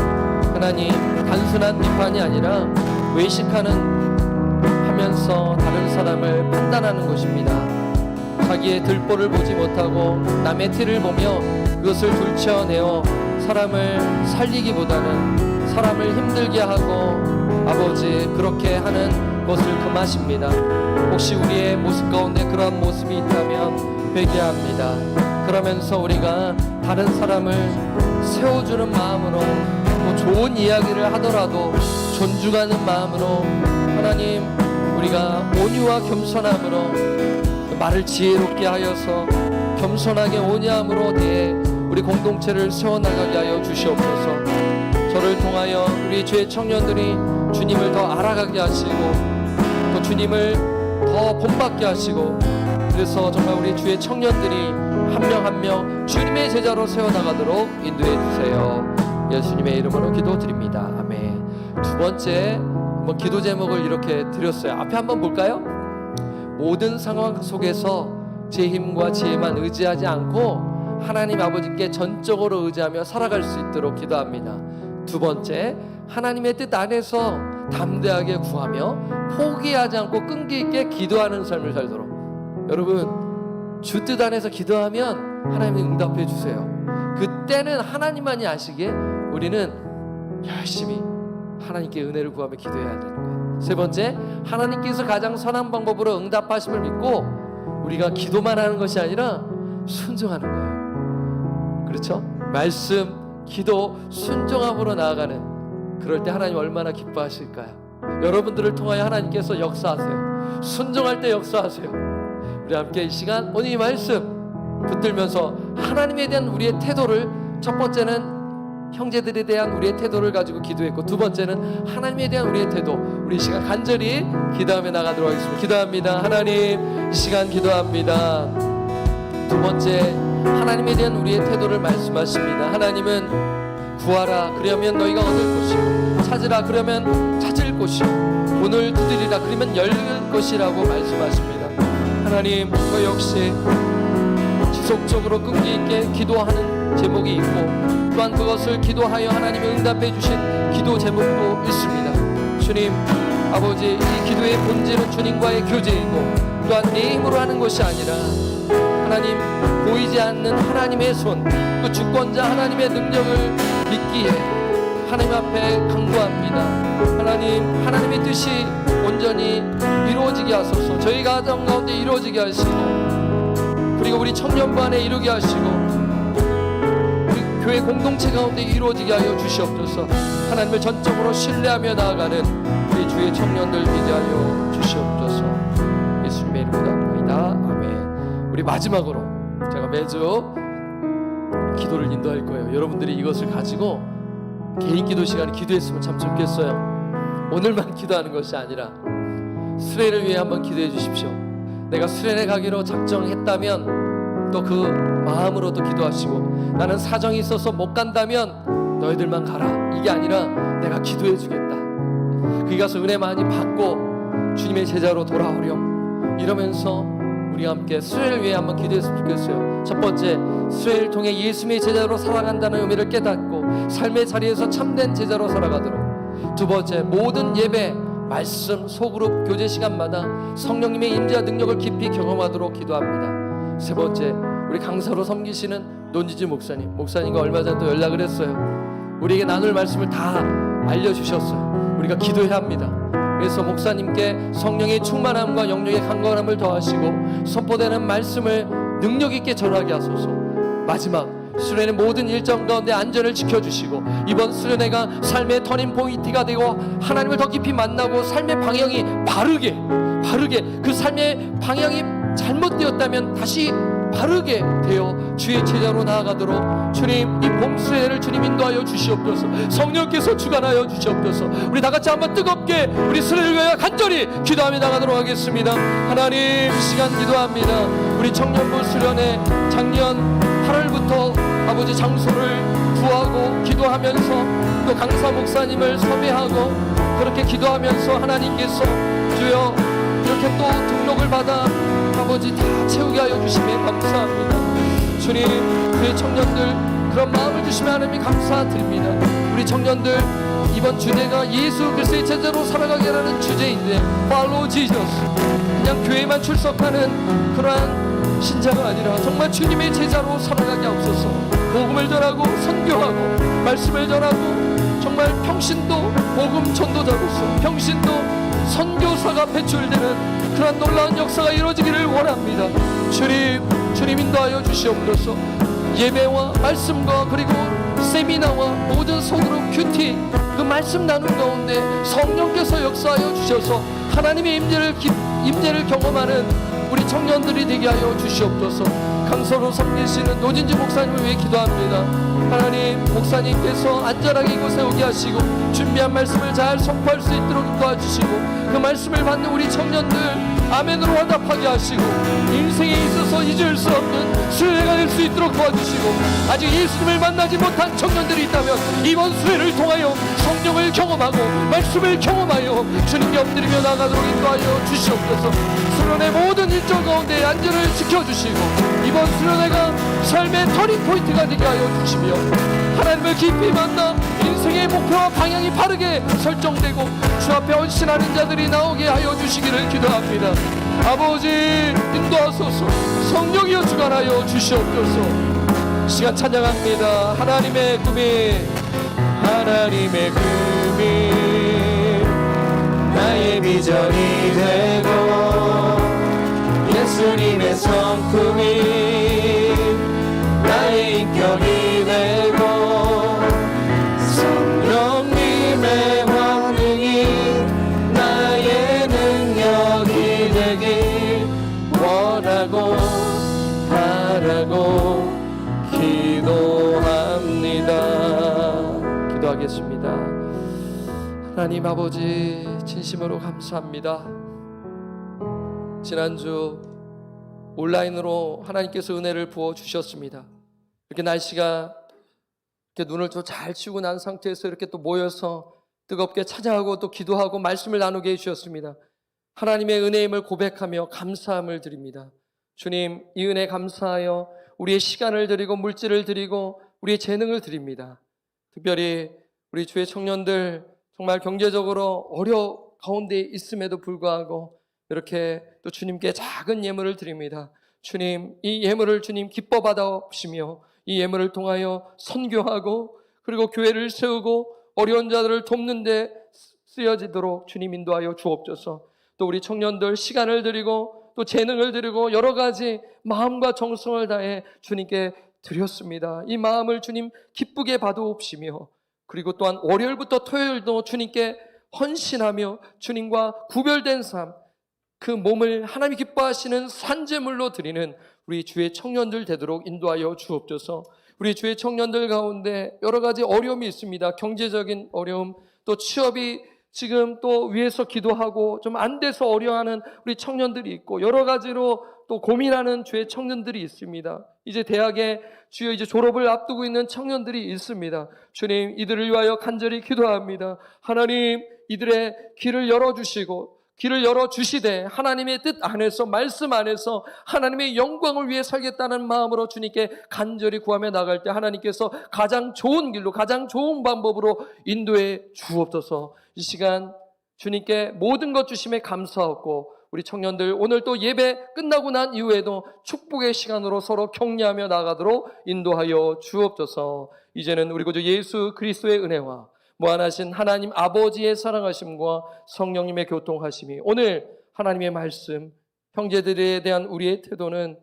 하나님 단순한 비판이 아니라 외식하는 하면서 다른 사람을 판단하는 것입니다. 자기의 들보를 보지 못하고 남의 티를 보며 그것을 둘쳐내어 사람을 살리기보다는 사람을 힘들게 하고 아버지 그렇게 하는 것을 금하십니다. 혹시 우리의 모습 가운데 그러한 모습이 있다면 회개합니다. 그러면서 우리가 다른 사람을 세워주는 마음으로, 또 좋은 이야기를 하더라도 존중하는 마음으로, 하나님 우리가 온유와 겸손함으로 말을 지혜롭게 하여서 겸손하게 온유함으로 대해 우리 공동체를 세워나가게 하여 주시옵소서. 저를 통하여 우리 주의 청년들이 주님을 더 알아가게 하시고 또 주님을 더 본받게 하시고, 그래서 정말 우리 주의 청년들이 한 명 한 명 주님의 제자로 세워나가도록 인도해 주세요. 예수님의 이름으로 기도드립니다. 아멘. 두 번째 한번 기도 제목을 이렇게 드렸어요. 앞에 한번 볼까요? 모든 상황 속에서 제 힘과 지혜만 의지하지 않고 하나님 아버지께 전적으로 의지하며 살아갈 수 있도록 기도합니다. 두 번째, 하나님의 뜻 안에서 담대하게 구하며 포기하지 않고 끈기 있게 기도하는 삶을 살도록. 여러분, 주 뜻 안에서 기도하면 하나님이 응답해 주세요. 그때는 하나님만이 아시기에 우리는 열심히 하나님께 은혜를 구하며 기도해야 되는 거예요. 세 번째, 하나님께서 가장 선한 방법으로 응답하심을 믿고 우리가 기도만 하는 것이 아니라 순종하는 거예요. 그렇죠? 말씀, 기도, 순종함으로 나아가는, 그럴 때 하나님 얼마나 기뻐하실까요? 여러분들을 통하여 하나님께서 역사하세요. 순종할 때 역사하세요. 우리 함께 이 시간 오늘 이 말씀 붙들면서 하나님에 대한 우리의 태도를, 첫 번째는 형제들에 대한 우리의 태도를 가지고 기도했고, 두 번째는 하나님에 대한 우리의 태도, 우리 이 시간 간절히 기도하며 나가도록 하겠습니다. 기도합니다. 하나님, 이 시간 기도합니다. 두 번째, 하나님에 대한 우리의 태도를 말씀하십니다. 하나님은 구하라 그러면 너희가 얻을 것이요, 찾으라 그러면 찾을 것이요, 문을 두드리라 그러면 열릴 것이라고 말씀하십니다. 하나님, 저 역시 지속적으로 끈기 있게 기도하는 제목이 있고, 또한 그것을 기도하여 하나님이 응답해 주신 기도 제목도 있습니다. 주님 아버지, 이 기도의 본질은 주님과의 교제이고 또한 내 힘으로 하는 것이 아니라 하나님 보이지 않는 하나님의 손, 그 주권자 하나님의 능력을 믿기에 하나님 앞에 간구합니다. 하나님, 하나님의 뜻이 온전히 이루어지게 하소서. 저희 가정 가운데 이루어지게 하시고, 그리고 우리 청년부 안에 이루게 하시고, 교회 공동체 가운데 이루어지게 하여 주시옵소서. 하나님을 전적으로 신뢰하며 나아가는 우리 주의 청년들 되게 하여 주시옵소서. 예수님의 이름으로 기도합니다. 아멘. 우리 마지막으로 제가 매주 기도를 인도할 거예요. 여러분들이 이것을 가지고 개인 기도 시간에 기도했으면 참 좋겠어요. 오늘만 기도하는 것이 아니라 수련을 위해 한번 기도해 주십시오. 내가 수련회 가기로 작정했다면 또 그 마음으로 또 기도하시고, 나는 사정이 있어서 못 간다면 너희들만 가라, 이게 아니라 내가 기도해 주겠다, 거기 가서 은혜 많이 받고 주님의 제자로 돌아오렴, 이러면서 우리가 함께 수련을 위해 한번 기도했으면 좋겠어요. 첫 번째, 수련을 통해 예수님의 제자로 살아간다는 의미를 깨닫고 삶의 자리에서 참된 제자로 살아가도록. 두 번째, 모든 예배, 말씀, 소그룹, 교제 시간마다 성령님의 임재와 능력을 깊이 경험하도록 기도합니다. 세 번째, 우리 강사로 섬기시는 논지지 목사님과 얼마 전에 또 연락을 했어요. 우리에게 나눌 말씀을 다 알려주셨어요. 우리가 기도해야 합니다. 그래서 목사님께 성령의 충만함과 영역의 강건함을 더하시고 선포되는 말씀을 능력 있게 전하게 하소서. 마지막, 수련의 모든 일정 가운데 안전을 지켜주시고 이번 수련회가 삶의 터닝 포인트가 되고 하나님을 더 깊이 만나고 삶의 방향이 바르게 그 삶의 방향이 잘못되었다면 다시 바르게 되어 주의 제자로 나아가도록 주님, 이 봄수련회를 주님 인도하여 주시옵소서. 성령께서 주관하여 주시옵소서. 우리 다같이 한번 뜨겁게 우리 수련을 위하여 간절히 기도하며 나가도록 하겠습니다. 하나님, 이 시간 기도합니다. 우리 청년부 수련회 작년 8월부터 아버지 장소를 구하고 기도하면서 또 강사 목사님을 섭외하고 그렇게 기도하면서 하나님께서 주여 이렇게 또 등록을 받아 아버지 다 채우게 하여 주시면 감사합니다. 주님, 우리 청년들 그런 마음을 주시면 하나님이 감사드립니다. 우리 청년들 이번 주제가 예수 그리스도의 제자로 살아가게 하는 주제인데 Follow Jesus, 그냥 교회만 출석하는 그러한 신자가 아니라 정말 주님의 제자로 살아가게 하옵소서. 복음을 전하고 선교하고 말씀을 전하고 정말 평신도 복음 전도자로서 평신도 선교사가 배출되는 그런 놀라운 역사가 이루어지기를 원합니다. 주님 인도하여 주시옵소서. 예배와 말씀과 그리고 세미나와 모든 소그룹 큐티 그 말씀 나눈 가운데 성령께서 역사하여 주셔서 하나님의 임재를 경험하는 우리 청년들이 되게 하여 주시옵소서. 강서로 섬기시는 노진지 목사님을 위해 기도합니다. 하나님, 목사님께서 안전하게 이곳에 오게 하시고 준비한 말씀을 잘 선포할 수 있도록 도와주시고 그 말씀을 받는 우리 청년들 아멘으로 화답하게 하시고 인생에 있어서 잊을 수 없는 수혜가 될 수 있도록 도와주시고 아직 예수님을 만나지 못한 청년들이 있다면 이번 수혜를 통하여 성령을 경험하고 말씀을 경험하여 주님께 엎드리며 나가도록 인도하여 주시옵소서. 수련의 모든 일정 가운데 안전을 지켜주시고 이번 수련회가 삶의 터닝 포인트가 되게 하여 주시며 하나님을 깊이 만나 인생의 목표와 방향이 바르게 설정되고 주 앞에 헌신하는 자들이 나오게 하여 주시기를 기도합니다. 아버지, 인도하소서. 성령이여 주관하여 주시옵소서. 시간 찬양합니다. 하나님의 꿈이 나의 비전이 되고 예수님의 성품이 나의 인격이 되고 성령님의 권능이 나의 능력이 되길 원하고 바라고 기도합니다. 기도하겠습니다. 하나님 아버지, 진심으로 감사합니다. 지난주 온라인으로 하나님께서 은혜를 부어 주셨습니다. 이렇게 날씨가 이렇게 눈을 또 잘 치우고 난 상태에서 이렇게 또 모여서 뜨겁게 찬양하고 또 기도하고 말씀을 나누게 해주셨습니다. 하나님의 은혜임을 고백하며 감사함을 드립니다. 주님, 이 은혜 감사하여 우리의 시간을 드리고 물질을 드리고 우리의 재능을 드립니다. 특별히 우리 주의 청년들 정말 경제적으로 가운데 있음에도 불구하고 이렇게 또 주님께 작은 예물을 드립니다. 주님, 이 예물을 주님 기뻐 받아오시며 이 예물을 통하여 선교하고 그리고 교회를 세우고 어려운 자들을 돕는 데 쓰여지도록 주님 인도하여 주옵소서. 또 우리 청년들 시간을 드리고 또 재능을 드리고 여러 가지 마음과 정성을 다해 주님께 드렸습니다. 이 마음을 주님 기쁘게 받아옵시며 그리고 또한 월요일부터 토요일도 주님께 헌신하며 주님과 구별된 삶, 그 몸을 하나님이 기뻐하시는 산제물로 드리는 우리 주의 청년들 되도록 인도하여 주옵소서. 우리 주의 청년들 가운데 여러 가지 어려움이 있습니다. 경제적인 어려움, 또 취업이 지금 또 위에서 기도하고 좀 안 돼서 어려워하는 우리 청년들이 있고 여러 가지로 또 고민하는 주의 청년들이 있습니다. 이제 대학에 주여 이제 졸업을 앞두고 있는 청년들이 있습니다. 주님, 이들을 위하여 간절히 기도합니다. 하나님, 이들의 길을 열어주시고 길을 열어주시되 하나님의 뜻 안에서 말씀 안에서 하나님의 영광을 위해 살겠다는 마음으로 주님께 간절히 구하며 나갈 때 하나님께서 가장 좋은 길로 가장 좋은 방법으로 인도해 주옵소서. 이 시간 주님께 모든 것 주심에 감사하고 우리 청년들 오늘 또 예배 끝나고 난 이후에도 축복의 시간으로 서로 격려하며 나가도록 인도하여 주옵소서. 이제는 우리 구주 예수 그리스도의 은혜와 무한하신 하나님 아버지의 사랑하심과 성령님의 교통하심이 오늘 하나님의 말씀, 형제들에 대한 우리의 태도는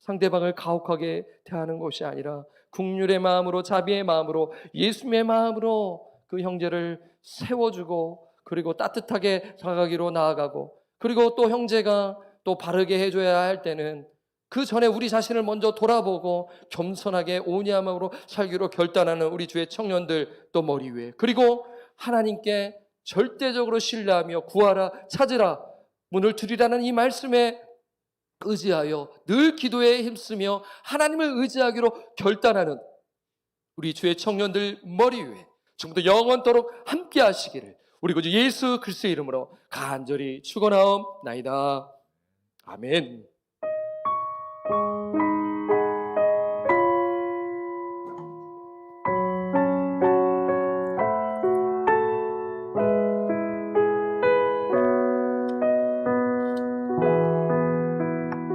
상대방을 가혹하게 대하는 것이 아니라 긍휼의 마음으로 자비의 마음으로 예수님의 마음으로 그 형제를 세워주고 그리고 따뜻하게 다가가기로 나아가고 그리고 또 형제가 또 바르게 해줘야 할 때는 그 전에 우리 자신을 먼저 돌아보고 겸손하게 온유함으로 살기로 결단하는 우리 주의 청년들 또 머리 위에 그리고 하나님께 절대적으로 신뢰하며 구하라 찾으라 문을 두리라는 이 말씀에 의지하여 늘 기도에 힘쓰며 하나님을 의지하기로 결단하는 우리 주의 청년들 머리 위에 지금부터 영원토록 함께 하시기를 우리 구주 예수 그리스도의 이름으로 간절히 축원하옵나이다. 아멘.